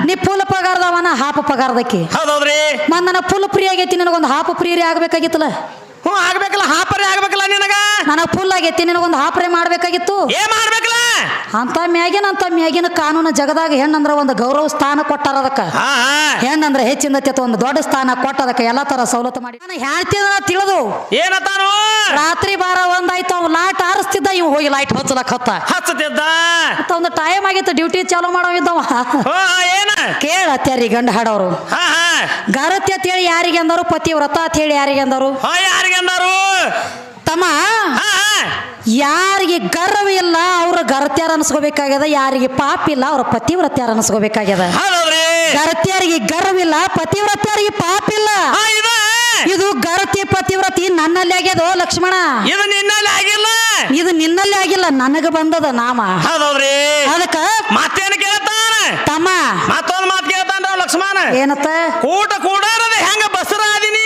ನೀ ಫುಲ್ ಪಗಾರದವನ ಹಾಪ ಪಗಾರದಕ್ಕಿ. ಹೌದೌದ್ರಿ. ಮತ್ ನನ್ನ ಫುಲ್ ಫ್ರೀ ಆಗೈತಿ, ನನಗೊಂದು ಹಾಪ ಫ್ರೀ ಆಗ್ಬೇಕಾಗಿತ್ತಲ್ಲ. ಆಗ್ಬೇಕಲ್ಲ, ಹಾಪರೇ ಆಗ್ಬೇಕಲ್ಲ ನಿನಗ. ನನಗ್ ಫುಲ್ ಆಗೈತಿ, ನಿನಗೊಂದು ಹಾಪರೇ ಮಾಡ್ಬೇಕಾಗಿತ್ತು. ಏನ್ ಮಾಡ್ಬೇಕಲ್ಲ? ಅಂತ ಮ್ಯಾಗಿನ ಕಾನೂನು ಜಗದಾಗ ಹೆಣ್ಣಂದ್ರ ಒಂದು ಗೌರವ ಸ್ಥಾನ ಕೊಟ್ಟಾರ ಅದಕ್ಕ. ಹೆಣ್ಣಂದ್ರ ಹೆಚ್ಚಿಂದತಿ ಒಂದು ದೊಡ್ಡ ಸ್ಥಾನ ಕೊಟ್ಟದಕ್ಕ ಎಲ್ಲಾ ತರ ಸವಲತ್ತು ಮಾಡಿ. ನಾನು ಹೇಳ್ತಿದ ತಿಳಿದು ಏನತ್ತಾನು? ರಾತ್ರಿ ಬಾರ ಒಂದಾಯ್ತು, ಅವ್ ಲಾಟ್ ಆರಿಸ್ತಿದ್ದ, ಇವ್ ಹೋಗಿ ಲೈಟ್ ಹಚ್ಚಲಕ್ ಹಚ್ಚತಿದ್ದ. ಒಂದು ಟೈಮ್ ಆಗಿತ್ತು, ಡ್ಯೂಟಿ ಚಾಲೂ ಮಾಡವಿದ್ದವ. ಏನ ಕೇಳತ್ಯಾರಿ ಗಂಡ ಹಾಡೋರು. ಗರತಿ ಅಂತ ಹೇಳಿ ಯಾರಿಗೆ ಅಂದರು, ಪತಿವ್ರತ ಅಂತ ಹೇಳಿ ಯಾರಿಗೆ ಅಂದರು? ಯಾರಿಗೆ ಅಂದರು? ತಮ್ಮ, ಯಾರಿಗೆ ಗರ್ವ ಇಲ್ಲ ಅವ್ರ ಗರತ್ಯಾರ ಅನ್ಸ್ಕೋಬೇಕಾಗ್ಯದ, ಯಾರಿಗೆ ಪಾಪ ಇಲ್ಲ ಅವ್ರ ಪತಿವ್ರತ್ಯಾರ ಅನ್ಸ್ಕೋಬೇಕಾಗ್ಯದ. ಗರತ್ಯಾರಿಗೆ ಗರ್ವಿಲ್ಲ, ಪತಿವ್ರತ್ಯಾರಿಗೆ ಪಾಪ ಇಲ್ಲ. ಇದು ಗರತಿ ಪತಿವ್ರತಿ ನನ್ನಲ್ಲಿ ಆಗ್ಯದ ಲಕ್ಷ್ಮಣ. ಇದು ನಿನ್ನಲ್ಲಿ ಆಗಿಲ್ಲ. ಇದು ನಿನ್ನಲ್ಲಿ ಆಗಿಲ್ಲ, ನನಗ ಬಂದದ ನಾಮ. ಹೌದೌದ್ರಿ. ಅದಕ್ಕ ಮತ್ತೇನು ಕೇಳ್ತಾನ ತಮ್ಮ? ಮತ್ತೊಂದು ಮಾತು ಕೇಳ್ತಾನ ಲಕ್ಷ್ಮಣ. ಏನತ್ತ? ಕೂಟ ಕೂಡಾರದ ಹೆಂಗ ಬಸರ ಆದಿನಿ.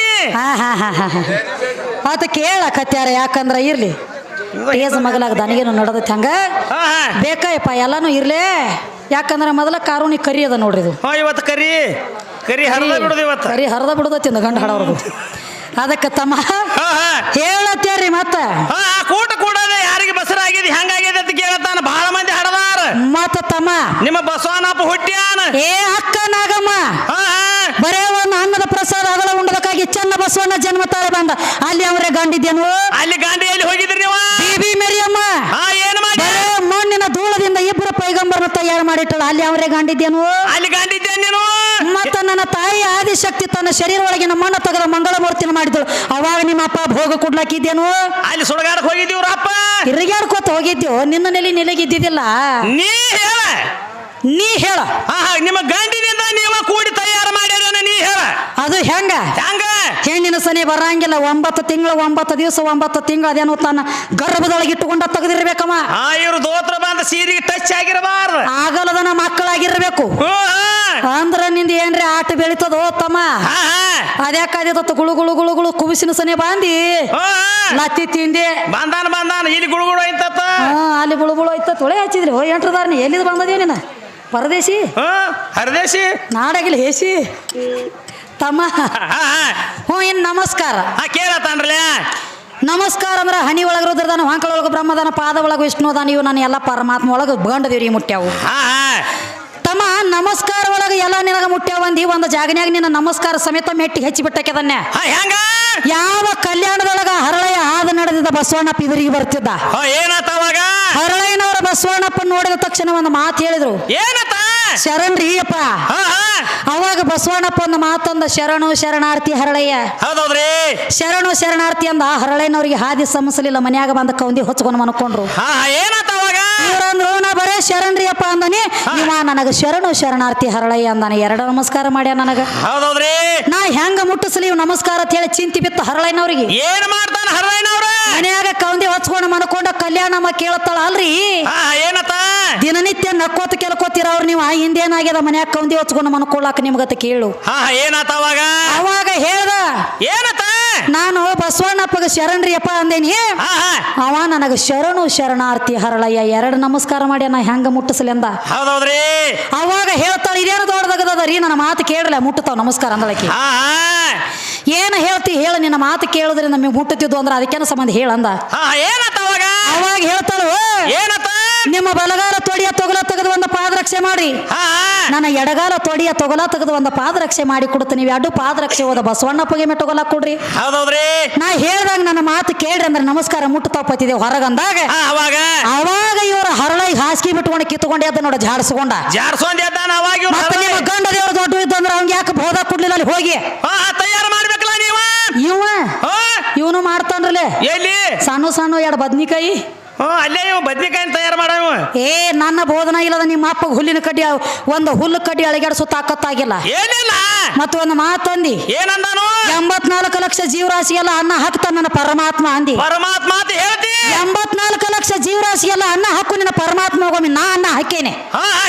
ಆತ ಕೇಳಕತ್ಯಾರ, ಯಾಕಂದ್ರ ಇರ್ಲಿ ಏಜ್ ಮಗಲಾಗ ದನಿಗೇನು ನಡದೈತಿ ಹಂಗ ಬೇಕಾಯಪ್ಪ, ಎಲ್ಲಾನು ಇರ್ಲಿ. ಯಾಕಂದ್ರ ಮೊದಲ ಕಾರುಣಿ ಕರಿ ಅದ ನೋಡ್ರಿ. ಇದು ಇವತ್ತು ಕರಿ ಹರಿದ ಬಿಡುದು, ಇವತ್ತು ಕರಿ ಹರಿದ ಬಿಡುದತಿ ಗಂಡ ಹಾಡೋರ್ದು. ಅದಕ್ಕೆ ತಮ್ಮ ಹೇಳತ್ತೇರಿ ಮತ್ತ ಕೂಟ ಕೂಡದ ಯಾರಿಗೆ ಬಸರ ಆಗಿದೆ ಹೆಂಗಾಗಿದೆ ಅಂತ ಕೇಳತಾನ. ಬಹಳ ಮಂದಿ ಹಾಡದಾರ. ಮತ್ತ ತಮ್ಮ ನಿಮ್ಮ ಬಸವನಪ್ಪ ಹುಟ್ಟ್ಯಾನ. ಏ ಅಕ್ಕ ನಾಗಮ್ಮ, ಬರೇ ಒಂದು ಅನ್ನದ ಪ್ರಸಾದ ಅಗಲ ಉಂಡದಕ್ಕಾಗಿ ಚೆನ್ನ ಬಸವಣ್ಣ ಜನ್ಮ ತಾಳೆ ಬಂದ. ಅಲ್ಲಿ ಅವರೇ ಗಂಡಿದ್ದೇನು? ಅಲ್ಲಿ ಗಾಂಡಿ ಎಲ್ಲಿ ಹೋಗಿದ್ರಿ ನೀವು? ಬಿಬಿ ಮೇರಿಯಮ್ಮ ಏನು ಮಾಡಿ ಮಣ್ಣಿನ ಧೂಳದಿಂದ ಇಬ್ಬರು ಪೈಗಂಬರ್ನ ತಯಾರು ಮಾಡಿಟ್ಟಳು. ಅಲ್ಲಿ ಅವರೇ ಗಂಡಿದ್ದೇನು? ಅಲ್ಲಿ ಗಾಂಡಿದ್ದೇನು ನೀನು? ಮತ್ತ ನನ್ನ ತಾಯಿ ಆದಿಶಕ್ತಿ ತನ್ನ ಶರೀರ ಒಳಗಿನ ಮಣ್ಣು ತೆಗೆದ ಮಂಗಳ ಮೂರ್ತಿನ ಮಾಡಿದಳು. ಅವಾಗ ನಿಮ್ಮ ಅಪ್ಪ ಭೋಗ ಕೊಡ್ಲಾಕಿದ್ದೇನು? ಅಲ್ಲಿ ಸುಡಗಾಡಕ್ ಹೋಗಿದ್ದೀವ್ರ ಅಪ್ಪ. ತಿರುಗಾಡ್ಕೋತ ಹೋಗಿದ್ದೇವು, ನಿನ್ನ ನೆಲೆಗಿದ್ದಿದ್ದಿಲ್ಲ. ನೀ ಹೇಳ ನಿಮ್ಮ ಗಂಡಿನಿಂದ ನೀವು ಕೂಡಿ ತಯಾರು ಮಾಡ್ಯಾರ. ನೀ ಹೇಳ ಅದು ಹೆಂಗ ಹೆಣ್ಣಿನ ಸನಿ ಬರಂಗಿಲ್ಲ. 9 ತಿಂಗಳು 9 ದಿವಸ 9 ತಿಂಗಳು ಅದೇನು ತನ್ನ ಗರ್ಭದೊಳಗೆ ಇಟ್ಟುಕೊಂಡ ತೆಗೆದಿರ್ಬೇಕಮ್ಮ. ಇವ್ರು ದೋತ್ರ ಬಂದ ಸೀರೆಗೆ ಟಚ್ ಆಗಿರಬಾರ್ದು, ಆಗಲದನ ಮಕ್ಕಳಾಗಿರ್ಬೇಕು. ಅಂದ್ರ ನಿಂದ ಏನ್ರಿ ಆಟ ಬೆಳಿತದೋ ತಮ್ಮ. ಅದ್ಯಾಕಾದಿತ್ತ ಗುಳು ಗುಳು ಗುಳು ಗುಳು ಕುಬಿಸಿನ ಸನಿ ಬಾಂದಿ ಲತ್ತಿ ತಿಂದಿ ಬಂದಾನ ಇಲ್ಲಿ ಗುಳುಗುಳು ಐತ. ಅಲ್ಲಿ ಗುಳುಗುಳು ಐತ ತೊಳೆ ಹಚ್ಚಿದ್ರಿ. ಹೋ ಎಂಟ್ರದಾರ್ನಿ ಎಲ್ಲಿದ್ ಬಂದದೇವ ನೀನ? ಪರದೇಶಿ ಹರದೇಶಿ ನಾಡಾಗಿಲ್ಲ ಹೇಸಿ ತಮ್ಮ. ಇನ್ ನಮಸ್ಕಾರ ಕೇಳತಾನ್ರಲ್ಲ. ನಮಸ್ಕಾರ ಅಂದ್ರ ಹನಿ ಒಳಗ ರುದ್ರದಾನ, ಹೊಂಕಳ ಒಳಗ ಬ್ರಹ್ಮದಾನ, ಪಾದ ಒಳಗ ವಿಷ್ಣುದಾನ. ಇವು ನಾನು ಎಲ್ಲ ಪರಮಾತ್ಮ ಒಳಗ ಗಂಡದೇವ್ರಿಗೆ ಮುಟ್ಟ್ಯಾವು. ತಮ್ಮ ನಮಸ್ಕಾರ ಒಳಗ ಎಲ್ಲ ನಿನಗ ಮುಟ್ಟ್ಯಾವಂದಿ. ಒಂದು ಜಾಗನ್ಯಾಗ ನಿನ್ನ ನಮಸ್ಕಾರ ಸಮೇತ ಮೆಟ್ಟಿ ಹೆಚ್ಚಿ ಬಿಟ್ಟಕ್ಕೆದನ್ನೇ. ಯಾವ ಕಲ್ಯಾಣದೊಳಗ ಹರಳೆಯ ಹಾದ ನಡೆದಿದ್ದ ಬಸವಣ್ಣಪ್ಪ ಇದರಿಗೆ ಬರ್ತಿದ್ದ. ಏನಾತವಾಗ ಹರಳಯ್ಯನವರ ಬಸವಣ್ಣಪ್ಪ ನೋಡಿದ ತಕ್ಷಣ ಒಂದು ಮಾತು ಹೇಳಿದ್ರು. ಏನತ್ತ? ಶರಣ್ರಿ ಅಪ್ಪ. ಅವಾಗ ಬಸವಣ್ಣಪ್ಪ ಒಂದು ಮಾತಂದ, ಶರಣು ಶರಣಾರ್ಥಿ ಹರಳಯ್ಯ. ಹೌದೌದ್ರಿ. ಶರಣು ಶರಣಾರ್ಥಿ ಅಂದ. ಹರಳಯ್ಯನವ್ರಿಗೆ ಹಾದಿ ಸಮಸಲಿಲ್ಲ, ಮನ್ಯಾಗ ಬಂದ ಕೌಂದಿ ಹೊಚ್ಕೊಂಡು ಮನ್ಕೊಂಡ್ರು. ಏನತ್ತವಾಗ ಇವ್ರಂದ್ರು, ನಾ ಬರೇ ಶರಣ್ರಿ ಅಪ್ಪ ಅಂದಾನಿ. ಇವ ನನಗ ಶರಣು ಶರಣಾರ್ಥಿ ಹರಳಯ್ಯ ಅಂದಾನೆ. 2 ನಮಸ್ಕಾರ ಮಾಡ್ಯ ನನಗ. ಹೌದೌದ್ರಿ. ನಾ ಹೆಂಗ ಮುಟ್ಟಿಸ್ಲಿ ಇವ್ ನಮಸ್ಕಾರ ಅಂತ ಹೇಳಿ ಚಿಂತಿ ಬಿತ್ತ ಹರಳಯ್ಯನವ್ರಿಗೆ. ಏನ್ ಮಾಡ್ತಾನ ಹರಳಯ್ಯನವ್ರ? ಮನ್ಯಾಗ ಕೌಂದಿ ಹೊಚ್ಕೊಂಡು ಮನ್ಕೊಂಡ ಕಲ್ಯಾಣಮ್ಮ ಕೇಳತ್ತಾಳ. ಅಲ್ರಿ ಏನತ್ತ? ದಿನನಿತ್ಯ ನಕ್ಕೋತ ಕೇಳ್ಕೋತಿರವ್ರು ನೀವು. ಹಿಂದೇನಾಗ್ಯದ ಮನ್ಯಾಗ ಕೌಂದಿ ಹೊಚ್ಕೊಂಡು ಮನ್ಕೊಳ್ಳಾಕ ನಿಮ್ಗತ್ತ ಕೇಳು. ಏನಾತ ಅವಾಗ ಹೇಳ್ದ. ಏನತ್ತ? ನಾನು ಬಸವಣ್ಣಪ್ಪಗ ಶರಣ್ರಿ ಅಪ್ಪ ಅಂದೇನಿ. ಅವ ನನಗ ಶರಣು ಶರಣಾರ್ಥಿ ಹರಳಯ್ಯ 2 ನಮಸ್ಕಾರ ಮಾಡಿ ನಾ ಹೆಂಗ ಮುಟ್ಟಿಸ್ಲಿ ಅಂದ. ಹೌದೌದ್ರಿ. ಅವಾಗ ಹೇಳ್ತಾಳ, ಇದೇನು ದೊಡ್ಡದಾಗದರಿ, ನನ್ನ ಮಾತು ಕೇಳಲ್ಲ ಮುಟ್ಟತಾವ ನಮಸ್ಕಾರ ಅಂದಳಕಿ. ಏನ ಹೇಳ್ತಿ ಹೇಳ, ನಿನ್ನ ಮಾತು ಕೇಳುದ್ರಿಂದ ನಮಗೆ ಮುಟ್ಟುತ್ತಿದ್ದು ಅಂದ್ರೆ ಅದಕ್ಕೇನ ಸಂಬಂಧ ಹೇಳಂದ. ಅವಾಗ ಹೇಳ್ತಾಳು, ಏನತ್ತ? ನಿಮ್ಮ ಬಲಗಾಲ ತೊಡಿಯ ತೊಗಲ ತೆಗೆದು ಒಂದು ಪಾದರಕ್ಷೆ ಮಾಡಿ, ನನ್ನ ಎಡಗಾಲ ತೊಡಿಯ ತೊಗಲ ತೆಗೆದು ಒಂದು ಪಾದರಕ್ಷೆ ಮಾಡಿ ಕೊಡುತ್ತೆ. ನೀವು 2 ಪಾದರಕ್ಷೆ ಹೋದ ಬಸವಣ್ಣಪ್ಪಗೆ ಮೆಟ್ಟೊಗಲ ಕೊಡ್ರಿ. ಹೌದೌದ್ರಿ. ನಾ ಹೇಳ್ದಾಗ ನನ್ನ ಮಾತು ಕೇಳ್ರಿ ಅಂದ್ರೆ ನಮಸ್ಕಾರ ಮುಟ್ಟುತ್ತಾಪತ್ತಿದೆ ಹೊರಗಂದಾಗ. ಅವಾಗ ಇವ್ರ ಹರಳೈ ಹಾಸಿಗೆ ಬಿಟ್ಕೊಂಡು ಕಿತ್ಕೊಂಡೆ ಅದ ನೋಡ, ಜಾಡ್ಸ್ಕೊಂಡ ನಿಮ್ಮ ಗಂಡ ದೇವ್ರ ದೊಡ್ಡ ಇದ್ದಂದ್ರೆ ಅವ್ನಿಗೆ ಯಾಕೆ ಬೋಧ ಕೊಡ್ಲಿಲ್ಲ? ಅಲ್ಲಿ ಹೋಗಿ ತಯಾರು ಮಾಡ್ಬೇಕಲ್ಲ ನೀವು. ಇವನು ಮಾಡ್ತಾನ್ರಲ್ಲೇ ಎಲ್ಲಿ ಸಣ್ಣ ಸಣ್ಣ 2 ಬದ್ನಿಕಾಯಿ. ಅಲ್ಲೇ ಇವ್ ಬದ್ನಿಕಾಯಿ ತಯಾರು ಮಾಡವ. ನನ್ನ ಬೋಧನ ಇಲ್ಲದ ನಿಮ್ಮ ಅಪ್ಪಗೆ ಹುಲ್ಲಿನ ಕಡ್ಡಿ, ಒಂದು ಹುಲ್ಲು ಕಡ್ಡಿ ಅಳಿಗಾಡಿಸೋ ತಾಕತ್ತಾಗಿಲ್ಲ. ಏನಿಲ್ಲ. ಮತ್ತೊಂದು ಮಾತಂದಿ. ಏನಂದಾನು? 84 ಲಕ್ಷ ಜೀವರಾಶಿಗೆಲ್ಲ ಅನ್ನ ಹಾಕ್ತಾನ ನನ್ನ ಪರಮಾತ್ಮ ಅಂದಿ. ಪರಮಾತ್ಮ ಅಂತ ಹೇಳ್ತಿ? 84 ಲಕ್ಷ ಜೀವರಾಶಿಗೆಲ್ಲ ಅನ್ನ ಹಾಕು ನಿನ್ನ ಪರಮಾತ್ಮ. ಹೋಗೊಮ್ಮೆ ನಾ ಅನ್ನ ಹಾಕೇನೆ.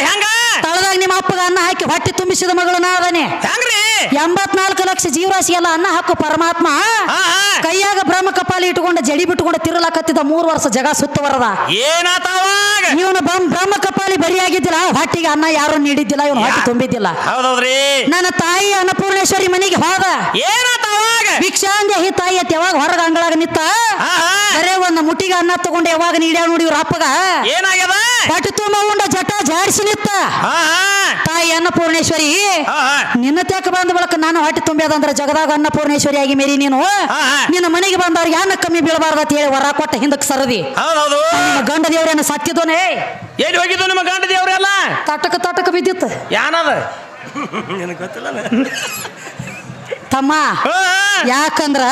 ಹೆಂಗ? ತಳದಾಗ ನಿಮ್ಮ ಅಪ್ಪಗ ಅನ್ನ ಹಾಕಿ ಹೊಟ್ಟೆ ತುಂಬಿಸಿದ ಮಗಳು ನಾ ಅದನೆ. ಹೆಂಗ್ರಿ? 84 ಲಕ್ಷ ಜೀವರಾಶಿ ಎಲ್ಲ ಅನ್ನ ಹಾಕು ಪರಮಾತ್ಮ ಕೈಯಾಗ ಬ್ರಹ್ಮ ಕಪಾಲಿ ಇಟ್ಟುಕೊಂಡು ಜಡಿ ಬಿಟ್ಟುಕೊಂಡು ತಿರುಲಾಕತ್ತಿದ್ದ 3 ವರ್ಷ ಜಗ ಸುತ್ತವರದ ಏನಾತವಾಗ ಇವನು ಬ್ರಹ್ಮ ಕಪಾಲಿ ಬರಿಯಾಗಿದ್ದಿಲ್ಲ ಹೊಟ್ಟಿಗೆ ಅನ್ನ ಯಾರು ನೀಡಿದ್ದಿಲ್ಲ ಇವನು ಹೊಟ್ಟೆ ತುಂಬಿದ್ದಿಲ್ಲ ಹೌದೌದ್ರಿ ನನ್ನ ತಾಯಿ ಅನ್ನಪೂರ್ಣೇಶ್ವರಿ ಮನೆಗೆ ಹೋದ ಏನಾತವಾಗ ಭಿಕ್ಷಾಂಗ ಹಿ ತಾಯಿ ಅತ್ ಯಾವಾಗ ಹೊರಗ ಅಂಗಳಾಗ ನಿತ್ತ ಬರೇ ಒಂದ್ ಮುಟ್ಟಿಗೆ ಅನ್ನ ತಗೊಂಡು ಯಾವಾಗ ನೀಡ್ಯಾವ ನೋಡಿ ಇವ್ರ ಅಪ್ಪಗ ಏನಾಗ್ಯದ ಹೊಟ್ಟೆ ತುಂಬ ಉಂಡ ಜಟ ಜಾಡಿಸಿ ನಿತ್ತ ತಾಯಿ ಅನ್ನಪೂರ್ಣೇಶ್ವರಿ ನಿನ್ನ ತೆಕ್ಕ ಬಂದ ಬಳಕ ನಾನು ಹೊಟ್ಟೆ ತುಂಬ್ಯದಂದ್ರ ಜಗದಾಗ ಅನ್ನಪೂರ್ಣೇಶ್ವರಿ ಆಗಿ ಮೇರಿ ನೀನು ನಿನ್ನ ಮನೆಗೆ ಬಂದವ್ರಿಗೆ ಯಾನ ಕಮ್ಮಿ ಬೀಳಬಾರ್ದ ಅಂತ ಹೇಳಿ ವರ ಕೊಟ್ಟ ಹಿಂದಕ್ಕೆ ಸರದಿ ಹೌದೌದು ಗಂಡ ದೇವ್ರೇನ ಸತ್ತಿದ್ದೋನೆ ಎಲ್ಲಿ ಹೋಗಿದ್ದು ನಿಮ್ಮ ಗಂಡ ದೇವ್ರೆಲ್ಲ ತಟಕ ಬಿದ್ದಿತ್ತು ಯಾನದ ತಮ್ಮ ಯಾಕಂದ್ರ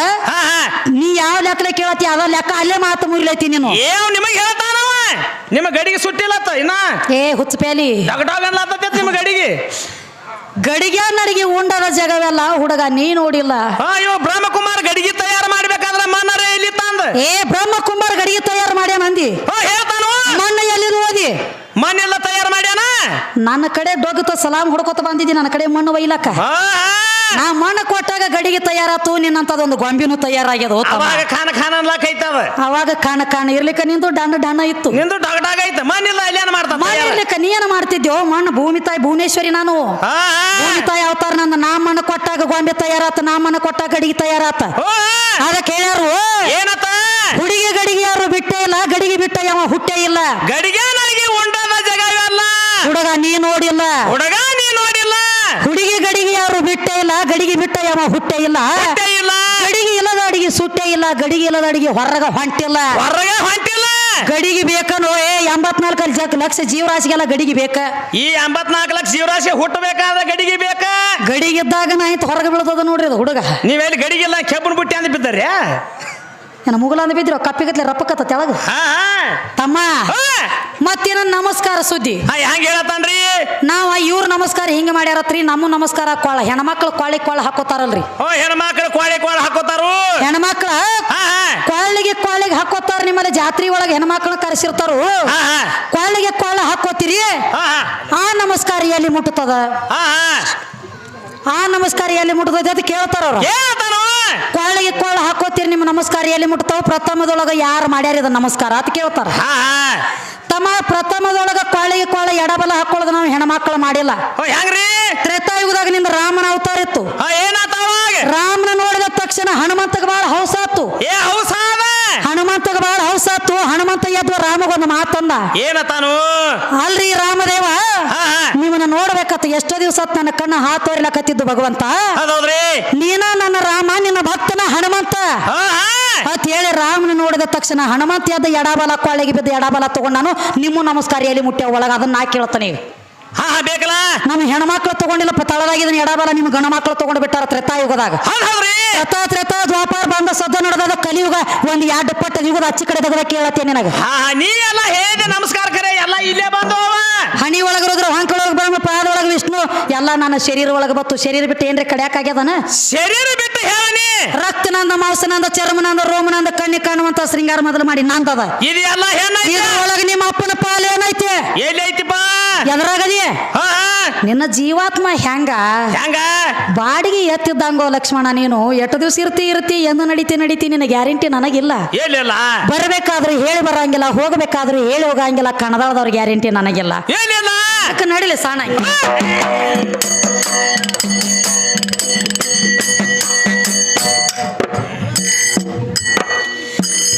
ನೀ ಯಾವ ಲೆಕ್ಕಲೆ ಕೇಳತಿ ಅದ ಲೆಕ್ಕ ಅಲ್ಲೇ ಮಾತು ಮುರಿಲೈತಿ ನೀನು ನಿಮಗೆ ಹೇಳ್ತಾನವ ನಿಮ್ಮ ಗಡಿಗೆ ಸುಟ್ಟಿಲ್ಲತ್ತ ಇನ್ನ ಹುಚ್ಚ ಪ್ಯಾಲಿ ಡಗಡಾಗನ್ಲತ್ತ ನಿಮ್ಮ ಗಡಿಗೆ ಗಡಿಗೆ ನಡಿಗೆ ಉಂಡದ ಜಗವೆಲ್ಲ ಹುಡುಗ ನೀ ನೋಡಿಲ್ಲ ಇವ ಬ್ರಹ್ಮಕುಮಾರ್ ಗಡಿಗೆ ತಯಾರು ಮಾಡ್ಬೇಕಾದ್ರ ಮನ್ನರೇ ಇಲ್ಲಿ ತಂದ ಬ್ರಹ್ಮಕುಮಾರ್ ಗಡಿಗೆ ತಯಾರು ಮಾಡ್ಯಾನ ಅಂದಿ ಹೇಳ್ತಾನು ಮಣ್ಣ ಎಲ್ಲಿ ಓದಿ ಮಣ್ಣೆಲ್ಲ ತಯಾರು ಮಾಡ್ಯಾನ ನನ್ನ ಕಡೆ ಡೊಗ್ತ ಸಲಾಮ್ ಹುಡ್ಕೋತ ಬಂದಿದ್ದಿ ನನ್ನ ಕಡೆ ಮಣ್ಣು ಒಯ್ಲಕ್ಕ ನಾ ಮಣ್ಣು ಕೊಟ್ಟಾಗ ಗಡಿಗೆ ತಯಾರಾತು ನಿನ್ನಂತದೊಂದು ಗೊಂಬಿನೂ ತಯಾರಾಗ್ಯದ ಅವಾಗ ಕಾಣ ಇರ್ಲಿಕ್ಕ ನಿಂದು ಡಣ್ಣ ಇತ್ತು ನಿಂದು ಡಗಡಾಗ ಐತೆ ಮಣ್ಣಿಲ್ಲ ಇರ್ಲಿಕ್ಕ ನೀ ಏನ ಮಾಡ್ತಿದ್ಯೋ ಮಣ್ಣು ಭೂಮಿ ತಾಯಿ ಭುವನೇಶ್ವರಿ ನಾನು ಭೂಮಿ ತಾಯಿ ಅವತಾರ ನಂದು ನಾ ಮಣ್ಣು ಕೊಟ್ಟಾಗ ಗೊಂಬೆ ತಯಾರಾತ ನಾ ಮಣ್ಣು ಕೊಟ್ಟಾಗ ಗಡಿಗೆ ತಯಾರಾತ ಅದಕ್ಕೆ ಹೇಳ್ಯಾರು ಏನತ್ತ ಹುಡುಗಿ ಗಡಿಗೆ ಯಾರು ಬಿಟ್ಟೇ ಇಲ್ಲ ಗಡಿಗೆ ಬಿಟ್ಟ ಯಾವ ಹುಟ್ಟೇ ಇಲ್ಲ ಗಡಿಗೆ ನನಗೆ ಉಂಡದ ಜಗವಲ್ಲ ಹುಡುಗ ನೀ ನೋಡಿಲ್ಲ ಹುಡುಗಿ ಗಡಿಗೆ ಯಾರು ಬಿಟ್ಟೇ ಇಲ್ಲ ಗಡಿಗೆ ಬಿಟ್ಟ ಯಾವ ಹುಟ್ಟೇ ಇಲ್ಲ ಗಡಿಗೆ ಇಲ್ಲದ ಅಡಿಗೆ ಸುಟ್ಟೇ ಇಲ್ಲ ಗಡಿಗೆ ಇಲ್ಲದ ಅಡಿಗೆ ಹೊರಗ ಹೊಂಟಿಲ್ಲ ಗಡಿಗೆ ಬೇಕನೋ 84 ಲಕ್ಷ ಜೀವರಾಶಿಗೆಲ್ಲ ಗಡಿಗೆ ಬೇಕ ಈ 84 ಲಕ್ಷ ಜೀವರಾಶಿ ಹುಟ್ಟಬೇಕಾದ್ರೆ ಗಡಿಗೆ ಬೇಕ ಗಡಿಗಿದ್ದಾಗ ನಾ ಇಂತ ಹೊರಗೆ ಬೀಳ್ತದ ನೋಡ್ರಿ ಅದು ಹುಡುಗ ನೀವೆಲ್ಲಿ ಗಡಿಗಿಲ್ಲ ಕೆಬ್ಬನ್ ಬುಟ್ಟಿ ಅಂತ ಬಿದ್ದಾರ್ಯಾ ಏನ ಮುಗುಲ ಅಂದ ಬಿದ್ದಿರೋ ಕಪ್ಪಿಗತ್ಲೆ ರಪ್ಪಕತ್ತ ತೆಳಗ ತಮ್ಮ ಮತ್ತೇನ ನಮಸ್ಕಾರ ಸುದ್ದಿ ಹೆಂಗ ಹೇಳತ್ತನ್ರಿ ನಾವ ಇವ್ರ ನಮಸ್ಕಾರ ಹಿಂಗ ಮಾಡ್ಯಾರತ್ರಿ ನಮ್ಮ ನಮಸ್ಕಾರ ಕೊಳ್ಳ ಹೆಣ್ಮಕ್ಳು ಕೊಳ್ಳ ಹಾಕೋತಾರಲ್ರಿ ಹೆಣ್ಮಕ್ಳು ಕೊಳ್ಳ ಹಾಕೋತಾರು ಹೆಣ್ಮಕ್ಳ ಕೊಳ್ಳಿಗೆ ಹಾಕೋತಾರ ನಿಮ್ಮಲ್ಲಿ ಜಾತ್ರೆ ಒಳಗೆ ಹೆಣ್ಮಕ್ಳನ್ನ ಕರೆಸಿರ್ತಾರು ಕೊಳ್ಳ ಹಾಕೋತೀರಿ ಆ ನಮಸ್ಕಾರ ಎಲ್ಲಿ ಮುಟ್ಟುತ್ತದ ಆ ನಮಸ್ಕಾರ ಎಲ್ಲಿ ಮುಟ್ಟದ ಅಂತ ಕೇಳ್ತಾರ ಅವ್ರು ಕೊಳ್ಳ ಹಾಕೋತೀರಿ ನಿಮ್ಮ ನಮಸ್ಕಾರ ಎಲ್ಲಿ ಮುಟ್ತಾವ ಪ್ರಥಮದೊಳಗ ಯಾರು ಮಾಡ್ಯಾರ ಇದ ನಮಸ್ಕಾರ ಅಂತ ಕೇಳ್ತಾರ ತಮ್ಮ ಪ್ರಥಮದೊಳಗ ಕೊಳ್ಳ ಎಡಬಲ ಹಾಕೊಳ್ಳೋದು ನಾವು ಹೆಣ್ಮಕ್ಳು ಮಾಡಿಲ್ಲ ತ್ರೇತಾಯುಗದಾಗ ನಿಂದ ರಾಮನ ಅವತಾರ ಇತ್ತು ರಾಮನ ನೋಡಿದ ತಕ್ಷಣ ಹನುಮಂತಗ ಬಾಳ ಹೌಸಾತು ಹನುಮಂತ ಎದ್ವ ರಾಮಗೊಂದು ಮಾತಂದ ಏನತಾನು ಅಲ್ರಿ ರಾಮದೇವ ನಿಮ್ಮನ್ನ ನೋಡ್ಬೇಕತ್ತ ಎಷ್ಟೋ ದಿವಸ ನನ್ನ ಕಣ್ಣ ಹಾತೋರಿಲಕತ್ತಿದ್ದು ಭಗವಂತ ನೀನ ನನ್ನ ರಾಮ ನಿನ್ನ ಭಕ್ತನ ಹನುಮಂತ ಅಂತ ಹೇಳಿ ರಾಮನ ನೋಡಿದ ತಕ್ಷಣ ಹನುಮಂತ ಎದ್ದ ಎಡಬಲ ಕೊಳ್ಳಿಗೆ ಬಿದ್ದ ಎಡಬಲ ತಗೊಂಡು ನಾನು ನಿಮ್ಮ ನಮಸ್ಕಾರ ಎಲ್ಲಿ ಮುಟ್ಟ್ಯ ಒಳಗ ಅದನ್ನ ನಾ ಕೇಳ್ತಾನೆ ಬೇಕಲ್ಲ ನಮ್ಮ ಹೆಣ್ಮಕ್ಳು ತಗೊಂಡಿಲ್ಲಪ್ಪ ತಳದಾಗಿದ್ದನ ಎಡಬಲ ನಿಮ್ ಗಣ ಮಕ್ಳು ತಗೊಂಡು ಬಿಟ್ಟಾರ ತ್ರೇತಾಯುಗದಾಗ ತ್ರೇತಾ ದ್ವಾಪಾರ ಬಂದ ಸದ್ದ ನಡೆದ ಕಲಿಯುಗ ಒಂದ್ 2 ಪಟ್ಟ ಯುಗದ ಅಚ್ಚಿ ಕಡೆ ತೆಗೆದ ಕೇಳತ್ತೆ ನಿನಗ ನೀವೆಲ್ಲ ಹೇಳಿದೆ ನಮಸ್ಕಾರ ಕರೆ ಎಲ್ಲ ಇಲ್ಲೇ ಬಂದು ಹಣಿ ಒಳಗ ರುದ್ರ ಹೊಂಕಳೊಳಗ ಬ್ರಹ್ಮ ಪಾದೊಳಗ ವಿಷ್ಣು ಎಲ್ಲ ನನ್ನ ಶರೀರ ಒಳಗ ಬತ್ತು ಶರೀರ ಬಿಟ್ಟು ಏನ್ರಿ ಕಡ್ಯಾಕಾಗ್ಯದನ ಶರೀರ ಬಿಟ್ಟು ಹೇಳಿ ರಕ್ತನಂದ ಮಾಂಸನಂದ ಚರ್ಮನಂದ ರೋಮನಂದ ಕಣ್ಣಿ ಕಾಣುವಂತ ಶೃಂಗಾರ ಮೊದಲು ಮಾಡಿ ನಂದದ ಇದೆಲ್ಲ ಒಳಗ ನಿಮ್ಮ ಅಪ್ಪನ ಪಾಲ ಏನೈತೆ ಎಲ್ಲಿ ಐತಿಪ್ಪ ಎದ್ರಾಗದಿ ನಿನ್ನ ಜೀವಾತ್ಮ ಹೆಂಗ ಬಾಡಿಗೆ ಎತ್ತಿದ್ದಂಗೋ ಲಕ್ಷ್ಮಣ ನೀನು ಎಷ್ಟು ದಿವಸ ಇರ್ತಿ ಎಂದು ನಡೀತಿ ನಿನ್ನ ಗ್ಯಾರಂಟಿ ನನಗಿಲ್ಲ ಬರ್ಬೇಕಾದ್ರೆ ಹೇಳಿ ಬರಂಗಿಲ್ಲ ಹೋಗಬೇಕಾದ್ರೆ ಹೇಳಿ ಹೋಗಂಗಿಲ್ಲ ಕನ್ನಡದವ್ರ ಗ್ಯಾರಂಟಿ ನನಗಿಲ್ಲ ನಡಿಲಿ ಸಾಣ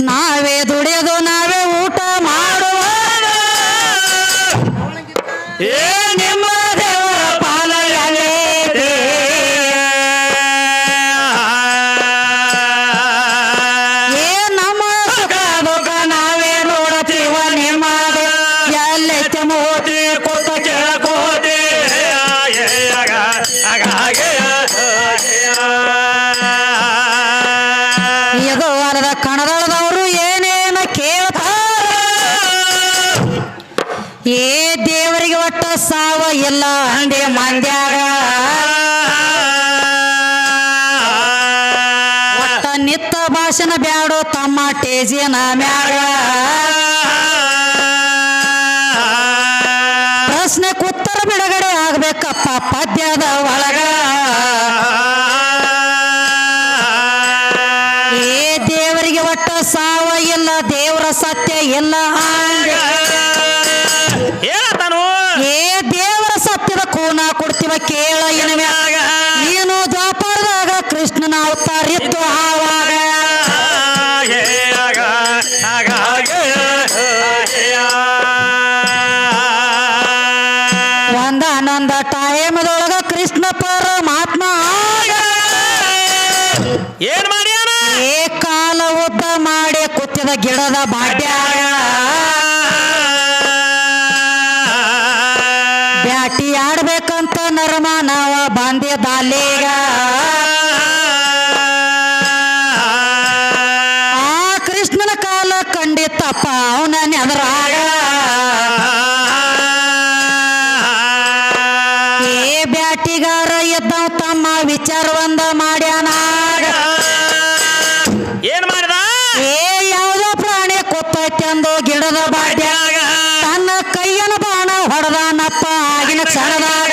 ನಾವೇ ದುಡಿಯೋದು ನಾವೇ ಊಟ ಮಾಡುವ ನಿಮ್ಮ ದೇವರ ಪಾಲನೆ ನಮ್ಮ ಸುಖ ದುಃಖ ನಾವೇ ನೋಡತೀವ ನಿಮ್ಮ ಎಲ್ಲೈತೆ ಮೋದಿ ಕೊಟ್ಟ ಕೇಳಕೋದಿ ಇದು ಅಲ್ಲದ ಕಣದಳದವರು ಏನೇನ ಕೇಳ್ತಾರ ಏ ದೇವರಿಗೆ ಒಟ್ಟ ಸಾವ ಇಲ್ಲ ಹಂಡೆ ಮಂದ್ಯಾಗ ಒಟ್ಟ ನಿತ್ತ ಭಾಷಣ ಬ್ಯಾಡೋ ತಮ್ಮ ಟೇಜಿನ ಮ್ಯಾಗ ಪ್ರಶ್ನೆ ಉತ್ತರ ಬಿಡುಗಡೆ ಆಗ್ಬೇಕಪ್ಪ ಪದ್ಯದ ಒಳಗ ಕೇಳ ಇನ್ಮ್ಯಾಗ ನೀನು ದ್ವಾಪರದಾಗ ಕೃಷ್ಣನ ಅವತಾರಿತ್ತು ಆವಾಗ ಒಂದಾನೊಂದ ಟೈಮದೊಳಗ ಕೃಷ್ಣ ಪರಮಾತ್ಮ ಏನ್ ಮಾಡ್ಯಾನ ಏ ಕಾಲ ಉದ್ದ ಮಾಡಿ ಕುತ್ತಿದ ಗಿಡದ ಬಾಡ್ಯಾಗ ಬ್ಯಾಟಿ ಆಡ್ಬೇಕಂತ ನರಮಾನವ ಬಂದಿದ್ದ ಅಲ್ಲಿಗ ಆ ಕೃಷ್ಣನ ಕಾಲ ಕಂಡಿತ್ತಪ್ಪ ಅವನ ನೆದರಾಗ ಏ ಬ್ಯಾಟಿಗಾರ ಇದ್ದವ ತಮ್ಮ ವಿಚಾರ ಒಂದ ಮಾಡ್ಯಾನ ಏನ್ ಮಾಡ್ದ ಏ ಯಾವುದೋ ಪ್ರಾಣಿ ಕೊತ್ತೈತೆಂದು ಗಿಡದ ಬಾಡ್ಯಾಗ ತನ್ನ ಕೈಯನ ಬಾಣ ಹೊಡೆದಾನಪ್ಪ ಆಗಿನ ಕ್ಷಣದಾಗ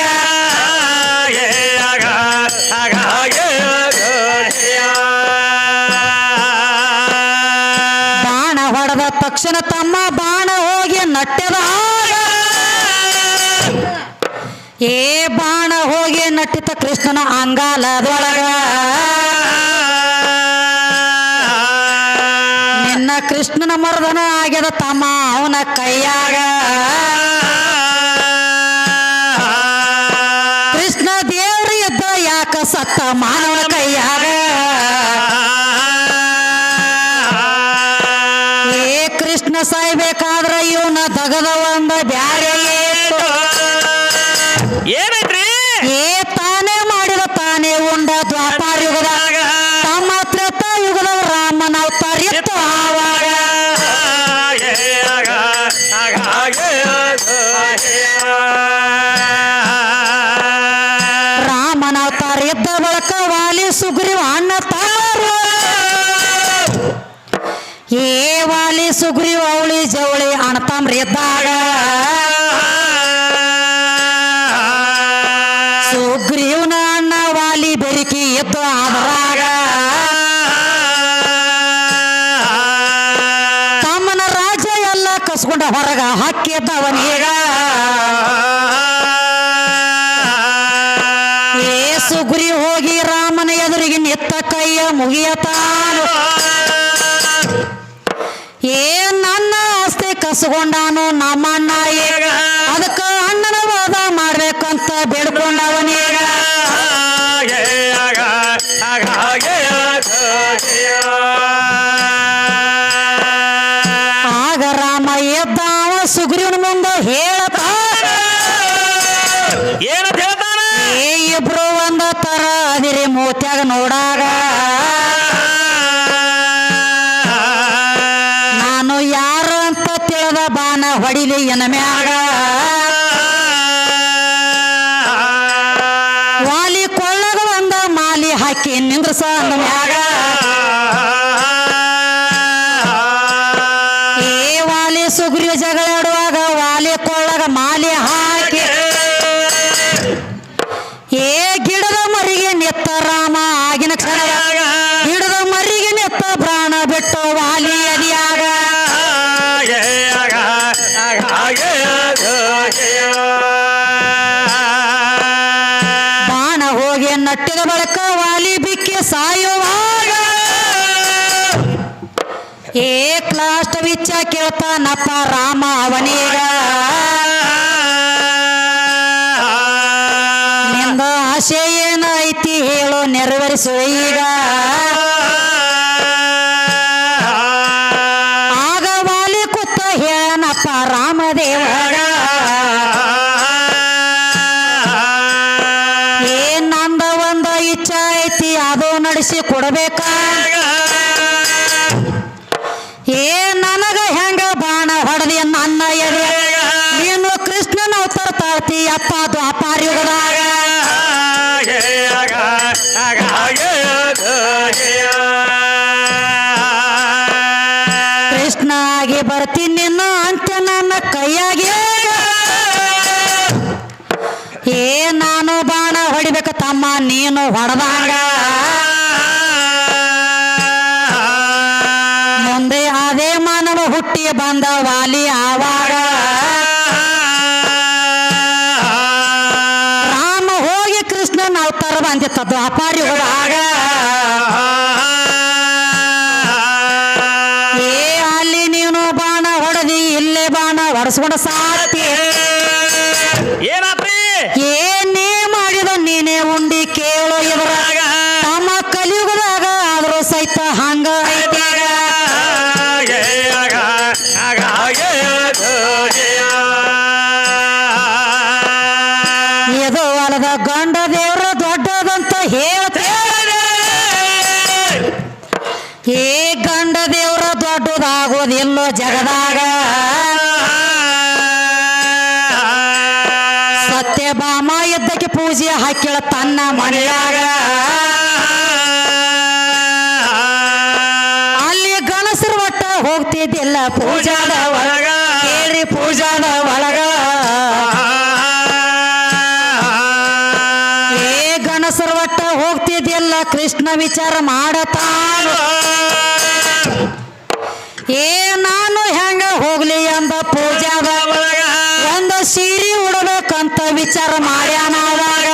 ಬಾಣ ಹೊಡೆದ ತಕ್ಷಣ ತಮ್ಮ ಬಾಣ ಹೋಗಿ ನಟ್ಟೆದಾಗ ಏ ಬಾಣ ಹೋಗಿ ನಟ್ಟಿತ ಕೃಷ್ಣನ ಅಂಗಾಲದೊಳಗ ನಿನ್ನ ಕೃಷ್ಣನ ಮರ್ದನ ಆಗ್ಯದ ತಮ್ಮ ಅವನ ಕೈಯಾಗ ಕೃಷ್ಣ ದೇವ್ರ ಇದ್ದ ಯಾಕ ಸತ್ತ ಮಾನವನ ಕೈಯಾಗ ಏ ಕೃಷ್ಣ ಸಾಯ್ಬೇಕಾದ್ರ ಇವನ ದಗದ ಒಂದ ಬ್ಯಾರೆ ಏನೈತ್ರಿ ಏ ತಾನೇ ಮಾಡಿದ ತಾನೇ ಉಂಡ ದ್ವಾಪಾರ ಯುಗದಾಗ ತಮ್ಮ ತ್ರೇತ ಯುಗದ ರಾಮನ ಅವತಾರ ಇತ್ತು ಆವಾಗ ರಾಮನ ಅವತಾರ ಇದ್ದ ಬಳಕ ವಾಲಿ ಸುಗ್ರೀವ ಅಣ್ಣ ತಾರು ಏ ವಾಲಿ ಸುಗ್ರೀವ ಅವಳಿ ಜವಳಿ ಅಣ್ತಾಮ್ರ ಇದ್ದಾಗ ಸುಗ್ರೀವನ ಅಣ್ಣ ವಾಲಿ ಬೆರಿಕಿ ಎದ್ದು ಆದರಾಗ ತಮ್ಮನ ರಾಜ್ಯ ಎಲ್ಲ ಕಸ್ಕೊಂಡ ಹೊರಗ ಹಾಕಿದ್ದವನೀಗ ಏ ಸುಗ್ರೀವ್ ಹೋಗಿ ರಾಮನ ಎದುರಿಗೆ ನಿತ್ತ ಕೈಯ ಮುಗಿಯತಾನು ಏ ನನ್ನ ಆಸ್ತಿ ಕಸ್ಕೊಂಡಾನು ನಮ್ಮಣ್ಣ ಈಗ ಅದಕ್ಕ ಅಣ್ಣನ ವಾದ ಮಾಡ್ಬೇಕಂತ ಬೇಡ್ಕೊಂಡವನೀಗ ಆಗ ರಾಮ ಎದ್ದಾವ ಸುಗ್ರೀವನ ಮುಂದೆ ಹೇಳತಾನ ಏನಂತ ಹೇಳ್ತಾನ ಏ ಇಬ್ರು ಒಂದ ತರ ಅದಿರಿ ಮೂತ್ಯಾಗ ನೋಡಾಗ ನಾನು ಯಾರು ಅಂತ ತಿಳಿದ ಬಾಣ ಹೊಡಿಲಿ ಎನ ಮ್ಯಾಗ ವಾಲಿ ಕೊಳ್ಳಗ ಒಂದ ಮಾಲಿ ಹಾಕಿ ನಿಂದ್ರಸ ಅಂದ ಮ್ಯಾಗ ಏ ವಾಲಿ ಸುಗ್ರೀವ ಜಗಳಾಡುವಾಗ ವಾಲಿ ಕೊಳ್ಳಗ ಮಾಲಿ ಹಾಕಿ ಏ ಗಿಡದ ಮರಿಗೆ ನೆತ್ತ ರಾಮ ಆಗಿನ ಕ್ಷಣದಾಗ ಗಿಡದ ಮರಿಗೆ ನೆತ್ತ ಪ್ರಾಣ ಬಿಟ್ಟು ವಾಲಿ ಅದಿಯಾಗ ಬಾಣ ಹೋಗಿ ನಟ್ಟಿದ ಬಳಿಕ ವಾಲಿ ಬಿಕ್ಕಿ ಸಾಯುವಾಗ ಏ ಕ್ಲಾಸ್ಟ್ ವಿಚ್ಚ ಕೇಳ್ತಾನಪ್ಪ ರಾಮ ಅವನೀಗ ನಿಂದ ಆಸೆ ಏನೈತಿ ಹೇಳು ನೆರವೇರಿಸು ಈಗ ಆಗ ವಾಲಿ ಕುತ್ತ ಹೇಳನಪ್ಪ ರಾಮದೇವರ ಏ ನಂದ ಒಂದ ಇಚ್ಛೆ ಐತಿ ಅದು ನಡೆಸಿ ಕೊಡಬೇಕ ಏ ನನಗ ಹೆಂಗ ಬಾಣ ಹೊಡೆದಿ ನನ್ನ ಎದೆ ನೀನು ಕೃಷ್ಣನ ಅವತಾರ ತಾಳ್ತಿ ಅಪ್ಪ ದ್ವಾಪಾರ ಯುಗದಾಗ ಕೃಷ್ಣ ಆಗಿ ಬರ್ತೀನಿ ನಿನ್ನ ಅಂತ್ಯ ನನ್ನ ಕೈಯಾಗೆ ಏ ನಾನು ಬಾಣ ಹೊಡಿಬೇಕ ತಮ್ಮ ನೀನು ಹೊಡೆದಾಗ ಮುಂದೆ ಅದೇ ಮಾನವ ಹುಟ್ಟಿ ಬಂದ ವಾಲಿ ಆವಾಗ ರಾಮ ಹೋಗಿ ಕೃಷ್ಣನ ಅವತಾರ ಬಂದಿತ್ತದ್ದು ಅಪಾರಿ ಹೋದಾಗ ಅಲ್ಲಿ ನೀನು ಬಾಣ ಹೊಡೆದಿ ಇಲ್ಲೇ ಬಾಣ ಹೊಡೆಸ್ಕೊಂಡ ಸಾತಿ ಏನಾತ್ರಿ ಏನೇ ಮಾಡಿದ ನೀನೇ ಉಂಡಿ ಕೇಳೋ ಇವರಾಗ ತಮ್ಮ ಕಲಿಯುಗದಾಗ ಆದ್ರೂ ಸಹಿತ ಹಂಗ ಐತ್ಯಾಗ ಇದು ಅಲ್ಲದ ಗಂಡ ದೇವ್ರ ದೊಡ್ಡದಂತ ಹೇಳ್ತೇನೆ ಏ ಗಂಡ ದೇವ್ರ ದೊಡ್ಡದಾಗೋದಿಲ್ಲೋ ಜಗದಾಗ ಸತ್ಯಭಾಮ ಯುದ್ಧಕ್ಕೆ ಪೂಜೆ ಹಾಕಿಳ ತನ್ನ ಮನೆಯಾಗ ಅಲ್ಲಿ ಗಣಸರ ಒಟ್ಟ ಹೋಗ್ತಿದ್ದಿಲ್ಲ ಪೂಜಾದ ಒಳಗ ಕೇಳಿ ಪೂಜಾದ ಒಳಗ ಏ ಗಣಸರ ಒಟ್ಟ ಹೋಗ್ತಿದ್ದಿಲ್ಲ ಕೃಷ್ಣ ವಿಚಾರ ಮಾಡತಾನ ಏ ನಾನು ಹೆಂಗ ಹೋಗ್ಲಿ ಅಂದ ಪೂಜಾದ ಒಳಗ ಒಂದು ಸೀರೆ ಉಡಬೇಕಂತ ವಿಚಾರ ಮಾಡ್ಯಾನ ಅವಾಗ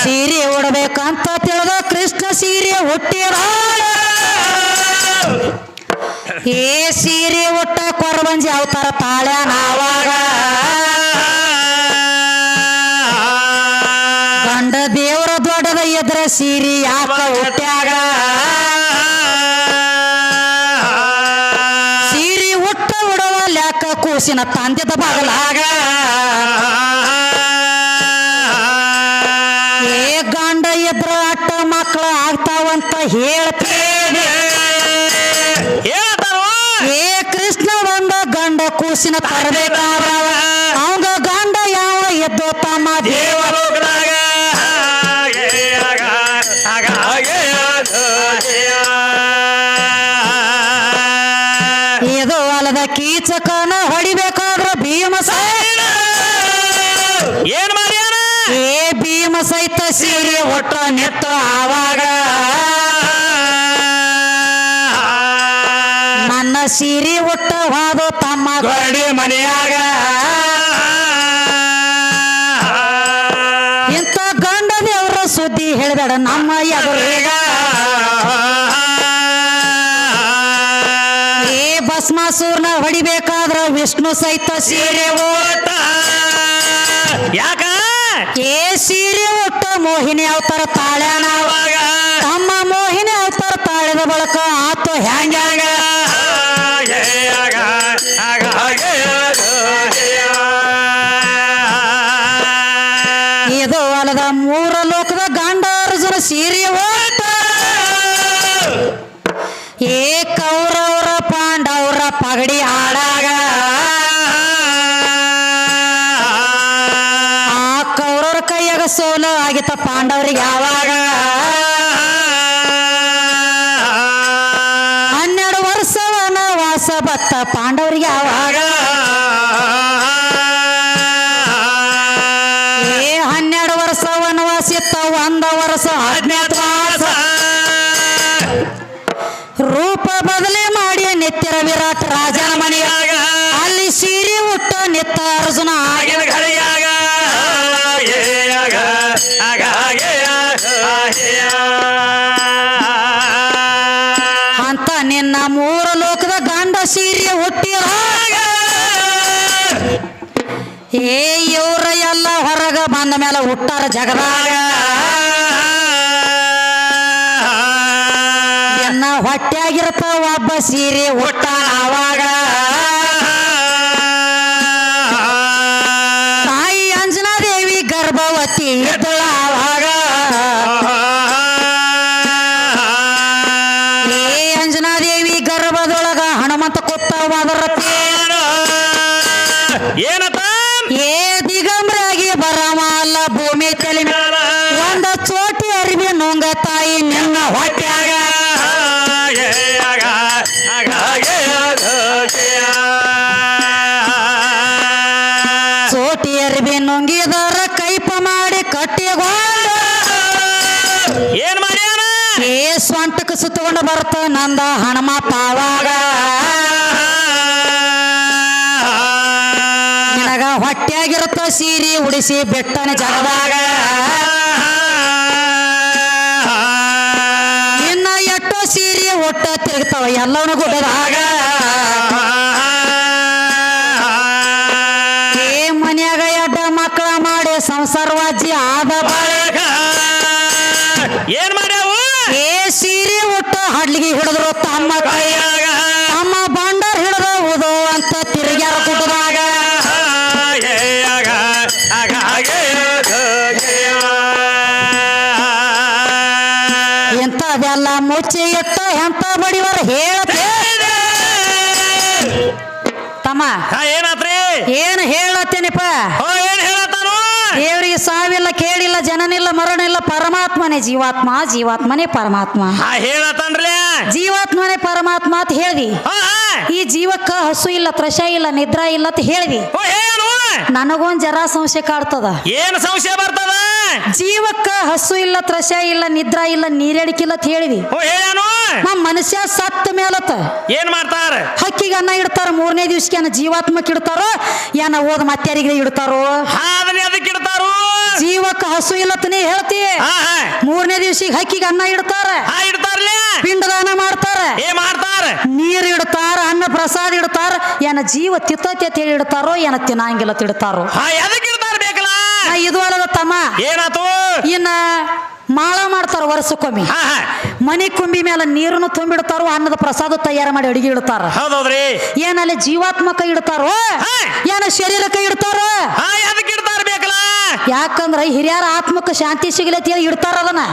ಸೀರೆ ಉಡಬೇಕಂತ ತಿಳಿದ ಕೃಷ್ಣ ಸೀರೆ ಹುಟ್ಟಿದ ಏ ಸೀರೆ ಉಟ್ಟ ಕೊರವಂಜಿ ಅವತಾರ ತಾಳ್ಯಾನ ಅವಾಗ ಗಂಡ ದೇವರ ದೊಡ್ಡದ ಎದ್ರ ಸೀರೆ ಯಾಕ ಹುಟ್ಟ್ಯಾಗ ಸೀರೆ ಹುಟ್ಟ ಉಡವ ಲ್ಯಾಕ ಕೂಸಿನ ತಂದೆದ ಬಗಲಾಗ ಏ ಗಂಡ ಎದ್ರ ಅಟ್ಟ ಮಕ್ಕಳು ಆಗ್ತಾವಂತ ಹೇಳ್ತೇನೆ ಏ ಕೃಷ್ಣ ಬಂದ ಗಂಡ ಕೂಸಿನ ತರಬೇಕಾದ ಅವಂಗ ಗಂಡ ಯಾವ ಎದ್ದು ತಮ್ಮ ದೇವಲೋಕದಾಗ ಇದು ಅಲ್ಲದ ಕೀಚಕನ ಹೊಡಿಬೇಕಾದ್ರ ಭೀಮ ಏನ್ ಮಾಡ್ಯಾನ ಏ ಭೀಮ ಸಹಿತ ಸೀರೆ ಒಟ್ಟ ನೆತ್ತ ಆವಾಗ ನನ್ನ ಸೀರೆ ಒಟ್ಟ ಹಾದು ತಮ್ಮ ಗಡಿ ಮನೆಯಾಗ ಇಂಥ ಗಂಡ ದೇವರ ಸುದ್ದಿ ಹೇಳಿದಾಡ ನಮ್ಮ ಎದುರೀಗ ಏ ಭಸ್ಮಾಸೂರ್ನ ಹೊಡಿಬೇಕಾದ್ರ ವಿಷ್ಣು ಸಹಿತ ಸೀರೆ ಓಟ ಯಾಕ ಏ ಸೀರೆ ಒಟ್ಟ ಮೋಹಿನಿ ಅವತಾರ ತಾಳ್ಯಾನ ಅವಾಗ ತಮ್ಮ ಮೋಹಿನಿ ಅವತಾರ ತಾಳಿದ ಬಳಕ ಆತು ಹ್ಯಾಂಗ್ಯಾಂಗ ಇದು ಅಲ್ಲದ ಮೂರ ಲೋಕದ ಗಂಡ ಅರ್ಜುನ ಸೀರೆ ಓಟ ಏ ಕೌರವರ ಪಾಂಡವರ ಪಗಡಿ ಆಡಾಗ ಆ ಕೌರವರ ಕೈಯಾಗ ಸೋಲು ಆಗಿತ್ತ ಪಾಂಡವರಿಗೆ ಯಾವಾಗ 12 ವರ್ಷ ವನವಾಸ ಬತ್ತ ಪಾಂಡವರಿಗೆ ಯಾವಾಗ ಏ 12 ವರ್ಷ ವನವಾಸ ಇತ್ತ 1 ವರ್ಷ ಅಜ್ಞಾತವಾಸ ರೂಪ ಬದಲಿ ಮಾಡಿ ನಿತ್ಯರ ವಿರಾಟ್ ರಾಜನ ಮನೆಯಾಗ ಅಲ್ಲಿ ಸೀರೆ ಉಟ್ಟ ನಿತ್ತ ಅರ್ಜುನ ಆಗಿನ ಘಳಿಯಾಗ ಅಂತ ನಿನ್ನ ಮೂರ ಲೋಕದ ಗಂಡ ಸೀರೆ ಹುಟ್ಟಿದಾಗ ಏ ಇವ್ರ ಎಲ್ಲ ಹೊರಗ ಬಂದ ಮೇಲೆ ಹುಟ್ಟಾರ ಜಗದಾಗ ಎನ್ನ ಹೊಟ್ಟೆಯಾಗಿರ್ತ ಒಬ್ಬ ಸೀರೆ ಹುಟ್ಟ ಆವಾಗ ತಾಯಿ ಅಂಜನಾದೇವಿ ಗರ್ಭವತಿ ಇದ್ದಳ ಆವಾಗ ಏ ಅಂಜನಾದೇವಿ ಗರ್ಭದೊಳಗ ಹನುಮಂತ ಕೊಟ್ಟವಾದರ ಏನಪ್ಪ ಏ ದಿಗಂಬರಾಗಿ ಬರಮ ಅಲ್ಲ ಭೂಮಿ ತಲೆ ಮೇಲೆ ಒಂದ ಚೋಟಿ ಅರಿವಿ ನುಂಗ ತಾಯಿ ನಿನ್ನ ಹೊಟ್ಯಾಗ ಚೋಟಿ ಅರಿವಿ ನುಂಗಿದರ ಕೈಪ ಮಾಡಿ ಕಟ್ಟಿಗೊಂಡ ಏನ್ ಮಾಡ್ಯಾನ ಏ ಸ್ವಂಟಕ್ಕೆ ಸುತ್ತಕೊಂಡು ಬರ್ತ ನಂದ ಹನುಮಪ್ಪ ಅವಾಗ ಹೊಟ್ಯಾಗಿರುತ್ತ ಸೀರಿ ಉಡಿಸಿ ಬೆಟ್ಟನ ಜಗದಾಗ ಇನ್ನ ಎಷ್ಟೋ ಸೀರೆ ಒಟ್ಟ ತಿರುಗ್ತಾವ ಎಲ್ಲವನ್ನೂ ಗುಡ್ಡದಾಗ ಏ ಮನ್ಯಾಗ ಎಡ್ಡ ಮಕ್ಕಳ ಮಾಡಿ ಸಂಸಾರವಾಜಿ ಆದ ಬಳಿಕ ಏನ್ ಮಾಡ್ಯಾವು ಏ ಸೀರೆ ಒಟ್ಟ ಹಡ್ಲಿಗೆ ಹಿಡಿದ್ರು ತಮ್ಮ ಕೈಯಾಗ ತಮ್ಮ ಬಂಡರ್ ಹಿಡಿದ ಉದೋ ಅಂತ ತಿರುಗ್ಯಾರ ಗುಡ್ಡದಾಗ ಇಂಥದೆಲ್ಲ ಮುಚ್ಚಿ ಇಟ್ಟ ಎಂತ ಬಡಿವರ ಹೇಳತ್ತೆ ತಮ್ಮ ಏನಾತ್ರಿ ಏನು ಹೇಳತ್ತೇನಪ್ಪ ಏನ್ ಹೇಳತ್ತಾನು ದೇವರಿಗೆ ಸಾವಿಲ್ಲ ಕೇಳಿಲ್ಲ ಜನನಿಲ್ಲ ಮರಣಿಲ್ಲ ಪರಮಾತ್ಮನೇ ಜೀವಾತ್ಮ ಜೀವಾತ್ಮನೇ ಪರಮಾತ್ಮ ಹೇಳತ್ತನ್ರಿ ಜೀವಾತ್ಮನೇ ಪರಮಾತ್ಮ ಅಂತ ಹೇಳ್ದಿ ಈ ಜೀವಕ್ಕ ಹಸು ಇಲ್ಲ ತ್ರಶ ಇಲ್ಲ ನಿದ್ರಾ ಇಲ್ಲ ಅಂತ ಹೇಳ್ದಿ ನನಗೊಂದ್ ಜರ ಸಂಶಯ ಕಾಡ್ತದ ಏನ್ ಸಂಶಯ ಬರ್ತದ ಜೀವಕ್ಕ ಹಸು ಇಲ್ಲ ತ್ರಶ ಇಲ್ಲ ನಿದ್ರಾ ಇಲ್ಲ ನೀರೇಡಿಕಿಲ್ಲ ಅಂತ ಹೇಳಿದಿ ನಮ್ಮ ಮನುಷ್ಯ ಸತ್ತ ಮೇಲತ್ತ ಏನ್ ಮಾಡ್ತಾರ ಹಕ್ಕಿಗೆ ಅನ್ನ ಇಡ್ತಾರ ಮೂರನೇ ದಿವ್ಸಕ್ಕೆ ಏನ ಜೀವಾತ್ಮಕ್ಕೆ ಇಡ್ತಾರೋ ಏನ ಓದ್ ಮತ್ಯಾರಿಗೆ ಇಡ್ತಾರೋ ಅದಕ್ಕೆ ಇಡ್ತಾರು ಜೀವಕ್ಕ ಹಸು ಇಲ್ಲತ್ತನೇ ಹೇಳ್ತಿ ಮೂರನೇ ದಿವ್ಸಿಗೆ ಹಕ್ಕಿಗೆ ಅನ್ನ ಇಡ್ತಾರ ಇಡ್ತಾರಲ್ಲ ಪಿಂಡದಾನ ಮಾಡ್ತಾರ ಮಾಡ್ತಾರ ನೀರ್ ಇಡ್ತಾರ ಅನ್ನ ಪ್ರಸಾದ ಇಡ್ತಾರ ಏನ ಜೀವ ತಿತ್ತತಿ ಅಂತ ಹೇಳಿ ಇಡ್ತಾರೋ ಏನ ತಿನ್ನಂಗಿಲ್ಲ ತಿಡ್ತಾರೋ ಎದಕ್ಕೆ ಇಡ್ತಾರ ಬೇಕಲ್ಲ ಇದು ಅಲ್ಲದ ತಮ್ಮ ಏನಾತು ಇನ್ನ ಮಾಳ ಮಾಡ್ತಾರ ವರ್ಷಕ್ಕೊಮ್ಮೆ ಮನಿ ಕುಂಬಿ ಮೇಲೆ ನೀರನ್ನು ತುಂಬಿಡ್ತಾರೋ ಅನ್ನದ ಪ್ರಸಾದ ತಯಾರು ಮಾಡಿ ಅಡಿಗೆ ಇಡ್ತಾರ ಹೌದೌದ್ರಿ ಏನಲ್ಲಿ ಜೀವಾತ್ಮಕ ಇಡ್ತಾರೋ ಏನ ಶರೀರಕ್ಕೆ ಇಡ್ತಾರೋ ಅದಕ್ಕೆ ಇಡ್ತಾರ ಬೇಕಲ್ಲ ಯಾಕಂದ್ರ ಹಿರಿಯರ ಆತ್ಮಕ ಶಾಂತಿ ಸಿಗಲತಿ ಇಡ್ತಾರ ಅದನ್ನ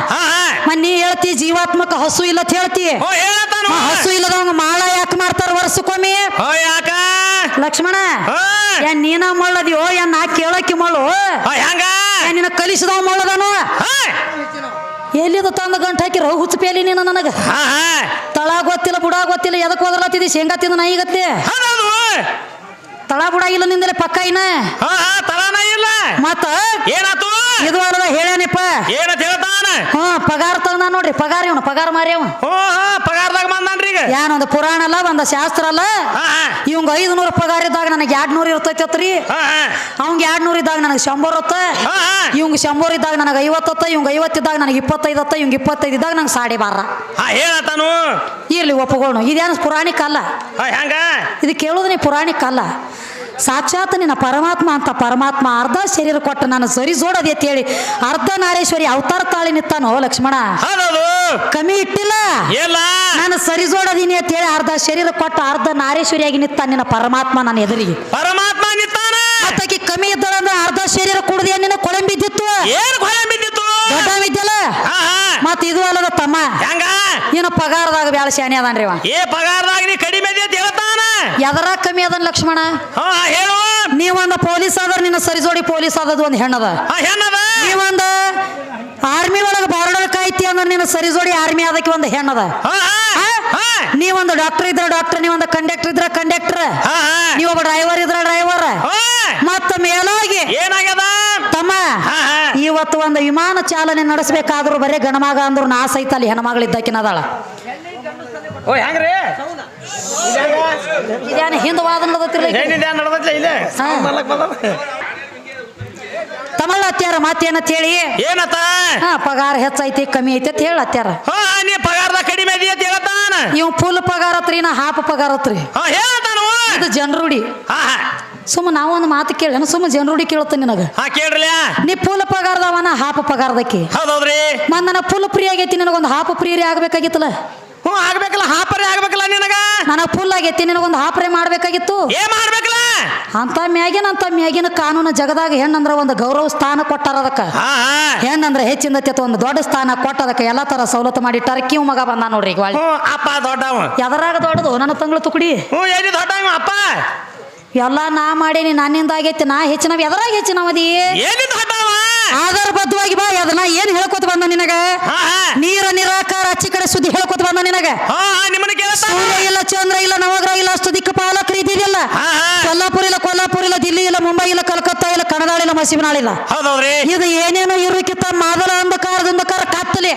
ನೀ ಹೇಳ್ತಿ ಜೀವಾತ್ಮಕ ಹಸು ಇಲ್ಲ ಹೇಳ್ತಿ ಹಸು ಇಲ್ಲದವಂಗ ಮಾಳ ಯಾಕೆ ಮಾಡ್ತಾರ ವರ್ಷಕ್ಕೊಮ್ಮೆ ಯಾಕ ಲಕ್ಷ್ಮಣ ಏನ್ ನೀನ ಮಳ್ಳದಿಯೋ ಏನ್ ನಾ ಕೇಳಕ್ಕೆ ಮಳ್ಳು ಹೆಂಗ ನಿನ್ನ ಕಲಿಸಿದವ ಮಳ್ಳದನು ಎಲ್ಲಿದ ತಂದ ಗಂಟು ಹಾಕಿರೋ ಹುಚ್ಚ ಪೇಲಿ ನೀನು ನನಗ ತಳ ಗೊತ್ತಿಲ್ಲ ಬುಡ ಗೊತ್ತಿಲ್ಲ ಎದಕ್ ಹೋದ್ರತ್ತಿದಿ ಶೇಂಗಾ ತಿಂದ ನಾಯಿಗತ್ತೆ ತಳ ಬುಡ ಇಲ್ಲ ನಿಂದಲೇ ಪಕ್ಕ ಇನ್ನ ತಳನ ಇಲ್ಲ ಮತ್ತ ಏನಾತು ಇದು ಅಲ್ಲದ ಹೇಳ್ಯಾನಪ್ಪ ಏನಂತ ಹೇಳ್ತಾನ ಪಗಾರ ತಗದ ನೋಡ್ರಿ ಪಗಾರ ಇವನು ಪಗಾರ ಮಾರ್ಯವ ಪಗಾರದಾಗ ಬಂದಾನ್ರಿ ಈಗ ಏನೊಂದು ಪುರಾಣ ಅಲ್ಲ ಒಂದ ಶಾಸ್ತ್ರ ಅಲ್ಲ ಇವಂಗ 500 ಪಗಾರ ಇದ್ದಾಗ ನನಗೆ 200 ಇರ್ತೈತಿ ಅವಂಗ 200 ಇದ್ದಾಗ ನನಗೆ 100 ಇರುತ್ತ ಇವಂಗ 100 ಇದ್ದಾಗ ನನಗೆ 50 ಇವಂಗ 50 ಇದ್ದಾಗ ನನಗೆ 25 ಇವಂಗ 25 ಇದ್ದಾಗ ನಂಗೆ 12.5 ಹೇಳತಾನು ಇರ್ಲಿ ಒಪ್ಪಗೋಣ ಇದೇನು ಪುರಾಣಿಕ ಅಲ್ಲ ಹೆಂಗ ಇದು ಕೇಳೋದು ನೀ ಪುರಾಣಿಕ ಅಲ್ಲ ಸಾಕ್ಷಾತ್ ನಿನ್ನ ಪರಮಾತ್ಮ ಅಂತ ಪರಮಾತ್ಮ ಅರ್ಧ ಶರೀರ ಕೊಟ್ಟ ನಾನು ಸರಿ ಜೋಡದೆ ಅಂತ ಹೇಳಿ ಅರ್ಧ ನಾರೇಶ್ವರಿ ಅವತಾರ ತಾಳಿ ನಿಂತಾನೋ ಲಕ್ಷ್ಮಣ ಕಮ್ಮಿ ಇಟ್ಟಿಲ್ಲ ನಾನು ಸರಿ ಜೋಡದೀನಿ ಅಂತ ಹೇಳಿ ಅರ್ಧ ಶರೀರ ಕೊಟ್ಟ ಅರ್ಧ ನಾರೇಶ್ವರಿಯಾಗಿ ನಿಂತ ನಿನ್ನ ಪರಮಾತ್ಮ ನನ್ನ ಎದುರಿಗೆ ಪರಮಾತ್ಮ ನಿಂತಾನ ಆತಕ್ಕೆ ಕಮ್ಮಿ ಇದ್ದಳಂದ್ರೆ ಅರ್ಧ ಶರೀರ ಕುಡ್ದಿ ನಿನ್ನ ಕೊಳಂಬಿದ್ದಿತ್ತು ದೊಡ್ಡ ವಿದ್ಯಲ್ಲ ಮತ್ ಇದು ಅಲ್ಲದ ತಮ್ಮ ಇನ್ನು ಪಗಾರದಾಗ ಬ್ಯಾಳ ಶಾಣಿ ಅದನ್ರಿ ಪಗಾರದಾಗ ನೀ ಕಡಿಮೆ ಹೇಳ್ತಾನ ಎದರ ಕಮ್ಮಿ ಅದನ್ ಲಕ್ಷ್ಮಣ ಹೇಳು ನೀವೊಂದು ಪೊಲೀಸ್ ಆದ್ರ ನಿನ್ನ ಸರಿಜೋಡಿ ಪೊಲೀಸ್ ಆದದ್ದು ಒಂದು ಹೆಣ್ಣದ ನೀವೊಂದು ಆರ್ಮಿ ಒಳಗ ಬಾರ್ಡರ್ ಕಾಯ್ತಿ ಅಂದ್ರೆ ನಿನ್ನ ಸರಿಜೋಡಿ ಆರ್ಮಿ ಅದಕ್ಕೆ ಒಂದು ಹೆಣ್ಣದ ನೀವೊಂದು ಡಾಕ್ಟರ್ ಇದ್ರ ಡಾಕ್ಟರ್ ನೀವೊಂದು ಕಂಡಕ್ಟರ್ ಇದ್ರ ಕಂಡಕ್ಟರ್ ನೀವೊಬ್ಬ ಡ್ರೈವರ್ ಇದ್ರ ಡ್ರೈವರ್ ಮತ್ತ ಮೇಲಾಗಿ ಏನಾಗ್ಯದ ತಮ್ಮ ಇವತ್ತು ಒಂದು ವಿಮಾನ ಚಾಲನೆ ನಡೆಸಬೇಕಾದ್ರು ಬರೇ ಗಣಮಗ ಅಂದ್ರು ನಾ ಸಹಿತ ಅಲ್ಲಿ ಹೆಣ್ಮಗಳಿದ್ದಕ್ಕಿನದಾಳ ಹೆಂಗ್ರಿ ಇದೇನು ಹಿಂದವಾದ ತಮಲ್ಲ ಅತ್ಯಾರ ಮಾತೇನಂತ ಹೇಳಿ ಏನತ್ತ ಪಗಾರ ಹೆಚ್ಚೈತಿ ಕಮ್ಮಿ ಐತಿ ಅಂತ ಹೇಳತ್ಯಾರ ನೀ ಪಗಾರದ ಕಡಿಮೆ ಅಂತ ಹೇಳ್ತಾನ ಇವ್ ಫುಲ್ ಪಗಾರ ಹತ್ರಿ ನಾ ಹಾಫ್ ಪಗಾರ ಹತ್ರಿ ಹೇಳ್ತಾನು ಇದು ಜನರುಡಿ ಸುಮ್ಮ ನಾವೊಂದು ಮಾತು ಕೇಳ ಸುಮ್ಮ ಜನರುಡಿ ಕೇಳುತ್ತ ನಿನಗ ಕೇಳ್ರಲ್ಲ ನೀ ಫುಲ್ ಪಗಾರದವನ ಹಾಫ್ ಪಗಾರದಕ್ಕೆ ಹೌದೌದ್ರಿ ಮತ್ ನನ್ನ ಫುಲ್ ಫ್ರೀ ಆಗೈತಿ ನಿನಗೊಂದು ಹಾಫ್ ಫ್ರೀ ಆಗ್ಬೇಕಾಗಿತ್ತಲ್ಲ ಆಗ್ಬೇಕಲ್ಲ ಹಾಪರೇ ಆಗ್ಬೇಕಲ್ಲ ನಿನಗ ನನಗ್ ಫುಲ್ ಆಗೈತಿ ನಿನಗೊಂದು ಹಾಪರೇ ಮಾಡ್ಬೇಕಾಗಿತ್ತು ಏನ್ ಮಾಡ್ಬೇಕಲ್ಲ ಅಂತ ಮ್ಯಾಗಿನ ಕಾನೂನು ಜಗದಾಗ ಹೆಣ್ಣಂದ್ರ ಒಂದು ಗೌರವ ಸ್ಥಾನ ಕೊಟ್ಟಾರ ಅದಕ್ಕ ಹೆಣ್ಣಂದ್ರ ಹೆಚ್ಚಿಂದ ಒಂದು ದೊಡ್ಡ ಸ್ಥಾನ ಕೊಟ್ಟದಕ್ಕ ಎಲ್ಲಾ ತರ ಸವಲತ್ತು ಮಾಡಿಟ್ಟಾರ ಕಿವ್ ಮಗ ಬಂದ ನೋಡ್ರಿ ಈಗ ಅಪ್ಪ ದೊಡ್ಡವ ಎದರಾಗ ದೊಡ್ಡದು ನನ್ನ ತಂಗಳು ತುಕಡಿ ಎಲ್ಲಿ ದೊಡ್ಡವ ಅಪ್ಪ ಎಲ್ಲಾ ನಾ ಮಾಡೇನಿ ನನ್ನಿಂದ ಆಗೈತಿ ನಾ ಹೆಚ್ಚಿನವ ಎದರಾಗ ಹೆಚ್ಚಿನವದಿ ಆಧಾರಬದ್ಧವಾಗಿ ಬಾ ಅದನ್ನ ಏನ್ ಹೇಳ್ಕೊತ ಬಂದ ನಿನಗ ನೀರ ನಿರಾಕಾರ ಅಚ್ಚಿ ಕಡೆ ಸುದ್ದಿ ಹೇಳ್ಕೊತ ಬಂದ ನಿನಗ ಸೂರ್ಯ ಇಲ್ಲ ಚಂದ್ರ ಇಲ್ಲ ನವಗ್ರಹ ಇಲ್ಲ ಅಷ್ಟು ದಿಕ್ಕಪಾಲಕರು ಇದ್ದಿದ್ದಿಲ್ಲ ಕೊಲ್ಲಾಪುರ ಇಲ್ಲ ದಿಲ್ಲಿ ಇಲ್ಲ ಮುಂಬೈ ಇಲ್ಲ ಕಲ್ಕತ್ತಾ ಇಲ್ಲ ಕನ್ನಡ ಇಲ್ಲ ಮಸೀಬನಾಳ್ ಇಲ್ಲ ಇದು ಏನೇನು ಇರ್ಬೇಕಿತ್ತ ಮೊದಲ ಅಂಧಕಾರ ಕತ್ತಲಿ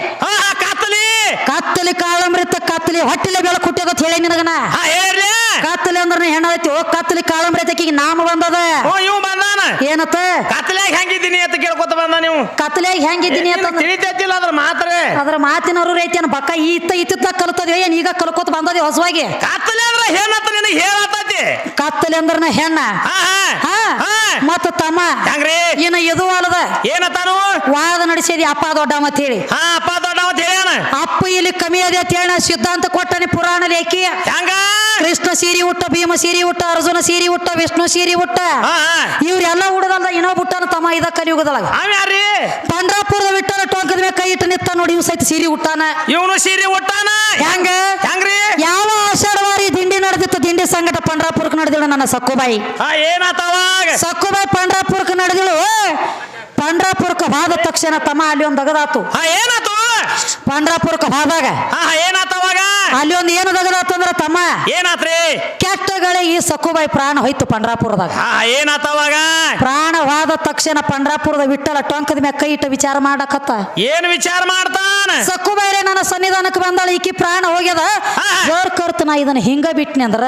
ಕತ್ತಲಿ ಕಾಳಮೃತ ಕತ್ತಲಿ ಕತ್ತಲಿ ಹೊಟ್ಟಿಲೆ ಬೆಳಕು ಹುಟ್ಟ್ಯದ ಹೇಳಿ ನಿನಗನ ಹಾ ಹೇಳ್ರಿ ಕತ್ತಲಿ ಅಂದ್ರೆ ಹೆಣ್ಣೈತಿ ಓ ಕತ್ತಲಿ ಕಾಳಂಬ್ರೈತಿಗೆ ನಾಮ ಬಂದದ ಓ ಇವ್ ಬಂದಾನ ಏನತ್ತ ಕತ್ಲ್ಯಾಗ ಹೆಂಗಿದ್ದೀನಿ ಅಂತ ಕೇಳ್ಕೊತ ಬಂದ ನೀವು ಕತ್ತಲಿಯಾಗ ಹೆಂಗಿದ್ದೀನಿ ಅಂತ ತಿಳಿತೈತಿಲ್ಲ ಅದ್ರ ಮಾತ್ರೆ ಅದ್ರ ಮಾತಿನವರು ಐತಿ ಬಕ್ಕ ಇತ್ತ ಕಲ್ತದ್ವಿ ಏನ್ ಈಗ ಕಲ್ಕೋತ ಬಂದದಿ ಹೊಸವಾಗಿ ಕತ್ತಲೆ ಅಂದ್ರೆ ಏನಂತ ನಿನಗೆ ಹೇಳತೈತಿ ಕತ್ತಲಿ ಅಂದ್ರ ಹೆಣ್ಣ ಮತ್ತ ತಮ್ಮ ಹೆಂಗ್ರಿ ಇನ್ನ ಇದು ಅಲ್ಲದ ಏನತ್ತಾನು ವಾದ ನಡೆಸಿದಿ ಅಪ್ಪ ದೊಡ್ಡ ಮತ್ ಹೇಳಿ ಹಾ ಅಪ್ಪ ದೊಡ್ಡ ಅಂತ ಹೇಳ್ಯಾನ ಅಪ್ಪ ಇಲ್ಲಿ ಕಮ್ಮಿ ಅದೇ ಅಂತ ಹೇಳ ಸಿದ್ಧಾಂತ ಕೊಟ್ಟನೆ ಪುರಾಣ ಲೇಖಿ ಹೆಂಗ ಕೃಷ್ಣ ಸೀರಿ ಹುಟ್ಟ ಭೀಮ ಸೀರಿ ಹುಟ್ಟ ಅರ್ಜುನ ಸೀರಿ ಹುಟ್ಟ ವಿಷ್ಣು ಸೀರಿ ಹುಟ್ಟ ಇವ್ರೆಲ್ಲ ಹುಡುಗಲ್ಲ ಇನ್ನೊಬ್ಬ ಹುಟ್ಟಾನ ತಮ್ಮ ಇದ ಕಲಿಯುಗದೊಳಗ ಯಾರ್ರಿ ಪಂಡ್ರಾಪುರದ ವಿಠಲ ಟೊಂಕದ ಮೇಲೆ ಕೈ ಇಟ್ಟು ನಿತ್ತ ನೋಡಿ ಇವ್ ಸಹಿತ ಸೀರಿ ಹುಟ್ಟಾನ ಇವನು ಸೀರೆ ಹುಟ್ಟಾನ ಹೆಂಗ ಹೆಂಗ್ರಿ ಯಾವ ಆಷಾಢವಾರಿ ದಿಂಡಿ ನಡೆದಿತ್ತು ದಿಂಡಿ ಸಂಗಟ ಪಂಡ್ರಾಪುರಕ್ಕೆ ನಡೆದಿಳು ನನ್ನ ಸಕ್ಕುಬಾಯಿ ಏನಾತವಾಗ ಸಕ್ಕುಬಾಯಿ ಪಂಡ್ರಾಪುರಕ್ಕೆ ನಡೆದಿಳು ಪಂಡ್ರಾಪುರಕ್ಕೆ ಹೋದ ತಕ್ಷಣ ತಮ್ಮ ಅಲ್ಲಿ ಒಂದು ದಗದಾತು ಏನಾತು ಪಂಡ್ರಾಪುರಕ್ಕೆ ಹೋದಾಗ ಏನಾತವಾಗ ಅಲ್ಲಿ ಒಂದು ಏನು ದಗದಾತು ಅಂದ್ರ ತಮ್ಮ ಏನಾತ್ರಿ ಕೆಟ್ಟಗಳೇ ಈ ಸಕ್ಕುಬಾಯಿ ಪ್ರಾಣ ಹೋಯ್ತು ಪಂಡ್ರಾಪುರದಾಗ ಏನಾತವಾಗ ಪ್ರಾಣವಾದ ತಕ್ಷಣ ಪಂಡ್ರಾಪುರದ ವಿಠಲ ಟೊಂಕದ ಮ್ಯಾಗ ಕೈ ಇಟ್ಟ ವಿಚಾರ ಮಾಡಕತ್ತ ಏನ್ ವಿಚಾರ ಮಾಡ್ತಾನ ಸಕ್ಕುಬಾಯಿ ನನ್ನ ಸನ್ನಿಧಾನಕ್ಕೆ ಬಂದಾಳ ಈಕಿ ಪ್ರಾಣ ಹೋಗ್ಯದ ಜೋರ್ ಕರ್ತ ನಾ ಇದನ್ನ ಹಿಂಗ ಬಿಟ್ನಿ ಅಂದ್ರ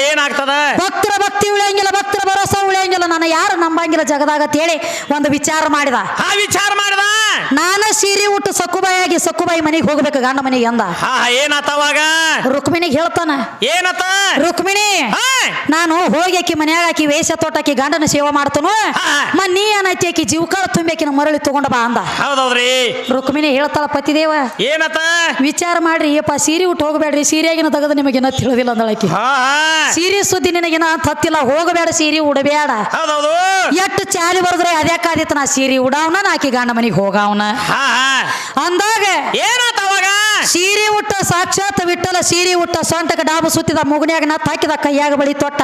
ಏನಾಗ್ತದ ಭಕ್ತರ ಭಕ್ತಿ ಉಳಿಯಂಗಿಲ್ಲ ಭಕ್ತರ ಭರೋಸಾ ಉಳಿಯಂಗಿಲ್ಲ ನಾನು ಯಾರು ನಂಬಂಗಿಲ್ಲ ಜಗದಾಗ ಅಂತ ಹೇಳಿ ಒಂದು ವಿಚಾರ ಮಾಡಿದ ವಿಚಾರ ಮಾಡಿದ ನಾನ ಸೀರೆ ಉಟ್ಟು ಸಕ್ಕುಬಾಯಿ ಸಕ್ಕುಬಾಯಿ ಮನೆಗೆ ಹೋಗ್ಬೇಕು ಗಂಡ ಮನೆಗೆ ಅಂದ ಏನಾತವಾಗ ರುಕ್ಮಿಣಿಗೆ ಹೇಳ್ತಾನ ಏನತ್ತ ರುಕ್ಮಿಣಿ ನಾನು ಹೋಗಿ ಆಕಿ ಮನ್ಯಾಗ ಆಕಿ ವೇಷ ತೋಟಕಿ ಗಂಡನ ಸೇವೆ ಮಾಡ್ತನು ನೀ ಏನೈತಿ ಆಕಿ ಜೀವಕಾಲ ತುಂಬೇಕಿನ ಮರಳಿ ತಗೊಂಡ ಬಾ ಅಂದ ಹೌದೌದ್ರಿ ರುಕ್ಮಿಣಿ ಹೇಳ್ತಾಳ ಪತಿದೇವ ಏನತ್ತ ವಿಚಾರ ಮಾಡ್ರಿ ಯಪ್ಪ ಸೀರೆ ಉಟ್ಟು ಹೋಗಬೇಡ್ರಿ ಸೀರೆಗಿನ ತೆಗೆದು ನಿಮಗೇನ ತಿಳಿದಿಲ್ಲ ಅಂದಳಕಿ ಸೀರೆ ಸುದ್ದಿ ನಿನಗಿನ ಅಂತ ಹತ್ತಿಲ್ಲ ಹೋಗಬೇಡ ಸೀರೆ ಉಡಬೇಡ ಹೌದೌದು ಎಷ್ಟು ಚಾಲಿ ಬರದ್ರೆ ಅದ್ಯಾಕಾದಿತ್ತು ನಾ ಸೀರೆ ಉಡಾವನ ಆಕಿ ಗಂಡ ಮನಿಗೆ ಹೋಗಾವನ ಅಂದಾಗ ಏನಾತವಾಗ ಸೀರೆ ಉಟ್ಟ ಸಾಕ್ಷಾತ್ ವಿಠಲ ಸೀರೆ ಉಟ್ಟ ಸೊಂಟಕ ಡಾಬು ಸುತ್ತಿದ ಮುಗುನ್ಯಾಗ ನತ್ ಹಾಕಿದ ಕೈಯಾಗ ಬಳಿ ತೊಟ್ಟ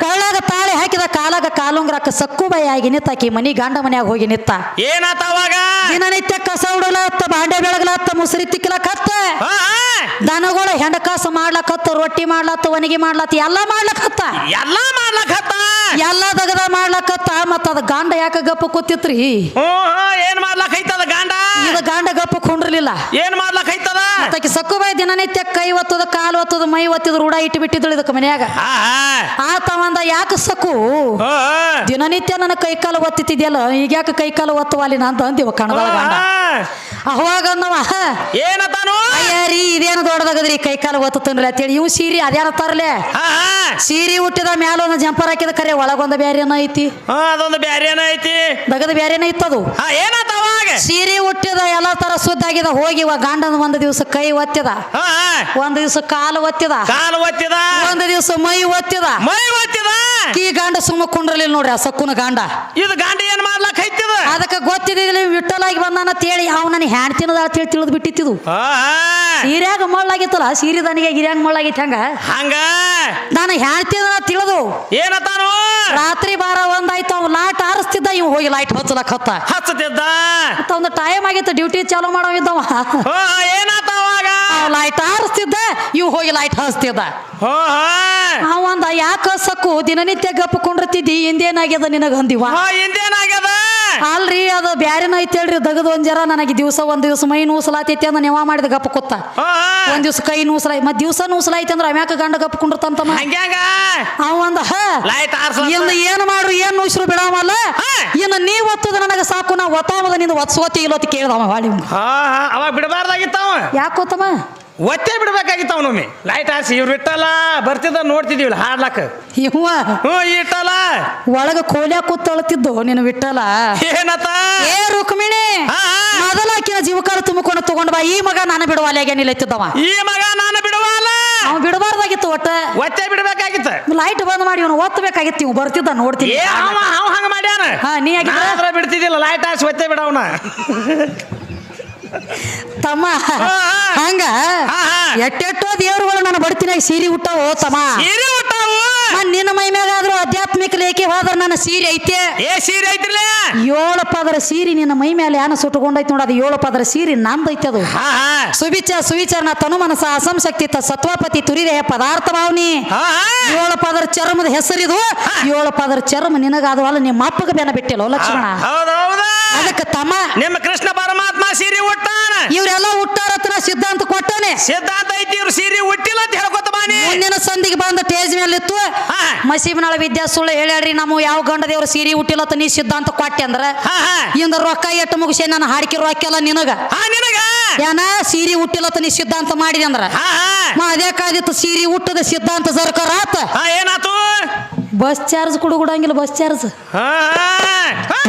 ಕೊಳ್ಳಾಗ ತಾಳೆ ಹಾಕಿದ ಕಾಲಾಗ ಕಾಲುಂಗ್ರಕ್ಕ ಸಕ್ಕುಬಾಯಿ ಆಗಿ ನಿತ್ತಾಕಿ ಮನಿ ಗಂಡ ಮನ್ಯಾಗ ಹೋಗಿ ನಿತ್ತ ಏನಾತವಾಗ ದಿನನಿತ್ಯ ಕಸ ಉಡಲತ್ತ ಬಾಂಡೆ ಬೆಳಗ್ಲತ್ತ ಮುಸುರಿ ತಿಕ್ಕಲಕತ್ತ ದನಗಳ ಹೆಂಡಕಾಸ ಮಾಡ್ಲಕತ್ತ ರೊಟ್ಟಿ ಮಾಡ್ಲತ್ತ ಒಣಗಿ ಮಾಡ್ಲತ್ತ ಎಲ್ಲ ಮಾಡ್ಲಕತ್ತ ಎಲ್ಲ ದಗದ ಮಾಡ್ಲಕತ್ತ ಮತ್ತ ಅದ ಗಂಡ ಯಾಕ ಗಪ್ಪ ಕೂತಿತ್ರಿ ಏನ್ ಮಾಡ್ಲಕೈತದ ಗಂಡ ಇದು ಗಂಡ ಗಪ್ಪ ಕೊಂಡ್ರಲಿಲ್ಲ ಏನ್ ಮಾಡ್ಲಕೈತದ ಮತ್ತಾಕಿ ಸಕ್ಕುಬಾಯಿ ದಿನನಿತ್ಯ ಕೈ ಒತ್ತದ ಕಾಲು ಒತ್ತದ ಮೈ ಒತ್ತಿದ ರೂಢ ಇಟ್ಟು ಬಿಟ್ಟಿದ್ದಳು ಇದಕ್ಕೆ ಮನ್ಯಾಗ ಆತವಂದ ಯಾಕ ಸಕ್ಕು ದಿನನಿತ್ಯ ನನ್ನ ಕೈ ಕಾಲು ಒತ್ತಿತಿದ್ಯಲ್ಲ ಈಗ ಯಾಕೆ ಕೈ ಕಾಲು ಒತ್ತುವಾಲಿನ ಅಂತ ಅಂದಿವ ಕಣಗಳ ಗಂಡ ಅವಾಗ ಅಂದವ ಏನತಾನು ಅಯ್ಯಾರಿ ಇದೇನು ದೊಡ್ಡದಾಗದ್ರಿ ಕೈ ಕಾಲು ಒತ್ತನ್ರಿ ಅಂತೇಳಿ ಇವ್ ಸೀರೆ ಅದೇನತ್ತಾರಲೆ ಸೀರೆ ಹುಟ್ಟಿದ ಮ್ಯಾಲ ಒಂದು ಜಂಪರ್ ಹಾಕಿದ ಕರೆ ಒಳಗೊಂದ ಬ್ಯಾರೇನ ಐತಿ ಅದೊಂದು ಬ್ಯಾರೇನ ಐತಿ ದಗದ ಬ್ಯಾರೇನ ಇತ್ತದು ಏನಾತವಾಗ ಸೀರೆ ಹುಟ್ಟಿದ ಎಲ್ಲಾ ತರ ಸುದ್ದಾಗಿದ ಹೋಗಿ ಗಂಡನ ಒಂದು ದಿವಸ ಕೈ ಒತ್ತಿದ ಒಂದ್ ದಿವಸ ಕಾಲು ಒತ್ತಿದ ಒಂದ್ ದಿವಸ ಮೈ ಒತ್ತಿದ ಈ ಗಂಡ ಸುಮ್ಮ ಕುಂಡ್ರಲಿಲ್ಲ ನೋಡ್ರಿ ಆ ಸಕ್ಕುನ ಗಂಡ ಇದು ಗಂಡ ಏನ್ ಮಾಡ್ಲಕ್ ಐತಿದ ಅದಕ್ಕೆ ಗೊತ್ತಿದ್ದಿಲ್ಲ ವಿಠಲಾಗಿ ಬಂದಾನ ತೇಳಿ ಅವ್ ನನ್ ಹ್ಯಾಂಡ್ ತಿನ್ನದ ಅಂತೇಳಿ ತಿಳಿದ್ ಬಿಟ್ಟಿತ್ತಿದು ಸೀರ್ಯಾಗ ಮಳ್ಳಾಗಿತ್ತಲ್ಲ ಸೀರೆದನಿಗೆ ಗಿರ್ಯಾಂಗ ಮಳ್ಳಾಗಿತ್ತು ಹಂಗ ನಾನು ಹ್ಯಾಂಡ್ ತಿನ್ನ ತಿಳಿದು ಏನತಾನು ರಾತ್ರಿ ಬಾರ ಒಂದಾಯ್ತು ಅವ್ ಲಾಟ್ ಆರಿಸ್ತಿದ್ದ ಇವ್ ಹೋಗಿ ಲೈಟ್ ಹಚ್ಚತಿದ್ದ ಒಂದು ಟೈಮ್ ಆಗಿತ್ತು ಡ್ಯೂಟಿ ಚಾಲೂ ಮಾಡೋವಿದ್ದವ ಏನಾತವಾಗ ಲೈಟ್ ಆರಿಸ್ತಿದ್ದ ಇವ್ ಹೋಗಿ ಲೈಟ್ ಹಚ್ತಿದ್ದ ಅವಂದ ಯಾಕ ಸಕ್ಕು ದಿನನಿತ್ಯ ಗಪ್ಪ ಕೊಂಡಿರ್ತಿದ್ದಿ ಹಿಂದೇನಾಗ್ಯದ ನಿನಗ ಅಂದಿವ ಹಿಂದೇನಾಗ್ಯದ ಅಲ್ರಿ ಅದು ಬ್ಯಾರೇನ ಐತಿ ಹೇಳ್ರಿ ದಗದ ಒಂದ್ ಜರ ನನಗೆ ಒಂದ್ ದಿವಸ ಮೈ ನೂಸಲಾತೈತಿ ಅಂದ ನೆವ ಮಾಡಿದ ಗಪ್ಪ ಕೂತ ಒಂದ್ ದಿವಸ ಕೈ ನೂಸಲಾಯ್ ಮತ್ ದಿವಸ ನೂಸಲಾಯ್ತಿ ಅಂದ್ರ ಅಮ್ಯಾಕ ಗಂಡ ಗಪ್ಪ ಕುಂಡಿರ್ತಂತ ಅವಂದ ಏನ್ ಮಾಡ್ರು ಏನ್ ನೂಸ್ರು ಬಿಡಾವಲ್ಲ ಇನ್ನು ನೀ ಒತ್ತದ ನನಗ ಸಾಕು ನಾ ಒತ್ತಾಮದ ನಿಂದ ಒತ್ಸೋತಿ ಇಲ್ಲೋತಿ ಕೇಳ್ದವ ಹಾಳಿ ಅವಾಗ ಬಿಡಬಾರ್ದಾಗಿತ್ತವ ಯಾಕೋತಮ್ಮ ಒತ್ತೆ ಬಿಡ್ಬೇಕಾಗಿತ್ತು ಅವನೊಮ್ಮೆ ಲೈಟ್ ಹಾಸಿ ಇವ್ರು ಇಟ್ಟಲ್ಲ ಬರ್ತಿದ್ದ ನೋಡ್ತಿದೀವಲ್ಲ ಹಾಡ್ಲಕ್ಕ ಇವ ಇಟ್ಟಲ್ಲ ಒಳಗ ಕೋಲ್ಯಾ ಕೂತಳ್ತಿದ್ದು ನೀನು ಬಿಟ್ಟಲ್ಲ ಏನತ್ತ ಏ ರುಕ್ಮಿಣಿ ಮೊದಲಾಕಿನ ಜೀವಕಾಲ ತುಂಬಿಕೊಂಡು ತಗೊಂಡ್ ಬಾ ಈ ಮಗ ನಾನು ಬಿಡುವಾಲ್ಯಾಗ ನಿಲ್ಲತ್ತಿದ್ದವ ಈ ಮಗ ನಾನು ಬಿಡುವಲ್ಲ ಅವ್ ಬಿಡಬಾರ್ದಾಗಿತ್ತು ಒತ್ತೆ ಬಿಡ್ಬೇಕಾಗಿತ್ತು ಲೈಟ್ ಬಂದ್ ಮಾಡಿ ಇವನು ಒತ್ತಬೇಕಾಗಿತ್ತು ಇವ್ ಬರ್ತಿದ್ದ ನೋಡ್ತೀನಿ ಹಂಗ ಮಾಡ್ಯಾನ ನೀ ಆಗಿದ್ರೆ ಬಿಡ್ತಿದ್ದಿಲ್ಲ ಲೈಟ್ ಹಾಸಿ ಒತ್ತೆ ಬಿಡವನ ತಮ್ಮ ಹಂಗ ಎಟ್ಟೆಟ್ಟೋ ದೇವ್ರುಗಳು ನಾನು ಬಡ್ತಿನಾಗ ಸೀರೆ ಹುಟ್ಟಾವು ತಮ್ಮ ನಿನ್ನ ಮೈ ಮ್ಯಾಗಾದ್ರೂ ಆಧ್ಯಾತ್ಮಿಕ ಲೇಖಿ ಹೋದ್ರ ನನ್ನ ಸೀರೆ ಐತೆ ಸೀರೆ ಐತಿಲ್ಲ 7 ಪದರ ಸೀರೆ ನಿನ್ನ ಮೈ ಮೇಲೆ ಯಾನ ಸುಟ್ಟಕೊಂಡೈತಿ ನೋಡ ಅದು 7 ಪದರ ಸೀರೆ ನಂದೈತಿ ಅದು ಸುವಿಚಾರ ತನು ಮನಸ ಅಸಂಶಕ್ತಿ ಸತ್ವಪತಿ ತುರಿದೇಹ ಪದಾರ್ಥ ಭಾವನಿ 7 ಪದರ ಚರ್ಮದ ಹೆಸರಿದು 7 ಪದರ ಚರ್ಮ ನಿನಗಾದವಲ್ಲ ನಿಮ್ಮ ಅಪ್ಪಗ ಬೆನ ಬಿಟ್ಟಿಲ್ಲ ಲಕ್ಷ್ಮಣ ಅದಕ್ಕೆ ತಮ್ಮ ನಿಮ್ಮ ಕೃಷ್ಣ ಪರಮಾತ್ಮ ಸೀರೆ ಉಟ್ಟಾನ ಇವ್ರೆಲ್ಲ ಹುಟ್ಟಾರತ್ರ ಸಿದ್ಧಾಂತ ಕೊಟ್ಟಾನೆ ಸಿದ್ಧಾಂತ ಐತಿ ಇವ್ರು ಸೀರೆ ಉಟ್ಟಿಲ್ಲ ಅಂತ ಹೇಳ್ಕೊತ ಬಾನಿ ಮುಂದಿನ ಸಂದಿಗೆ ಬಂದ ಟೇಜ್ ಮೇಲೆ ಇತ್ತು ಹಾ. ಮಸೀಬ್ನಾಳ ವಿದ್ಯಾ ಸುಳ್ಳು ಹೇಳ್ಯಾಡ್ರಿ ನಮ್ಮ ಯಾವ ಗಂಡ ದೇವ್ರ ಸೀರೆ ಹುಟ್ಟಿಲ್ಲತ್ತ ನೀ ಸಿದ್ಧಾಂತ ಕೊಟ್ಟೆ ಅಂದ್ರ ಹಾ ಹಾ ಇಂದ ರೊಕ್ಕ ಎಟ್ಟು ಮುಗಿಸಿ ನಾನು ಹಾಡಿಕೆ ರೊಕ್ಕ ನಿನಗ ಹಾ ನಿನಗ ಏನ ಸೀರೆ ಹುಟ್ಟಿಲ್ಲತ್ತ ನೀ ಸಿದ್ಧಾಂತ ಮಾಡಿದೆ ಅಂದ್ರ ಹಾ ಹಾ ಅದೇ ಕಾದಿತ್ತು ಸೀರೆ ಹುಟ್ಟದ ಸಿದ್ಧಾಂತ ಸರ್ಕಾರ ಆತ ಹಾ ಏನಾತು ಬಸ್ ಚಾರ್ಜ್ ಕೊಡಂಗಿಲ್ಲ ಬಸ್ ಚಾರ್ಜ್ ಹಾ ಹಾ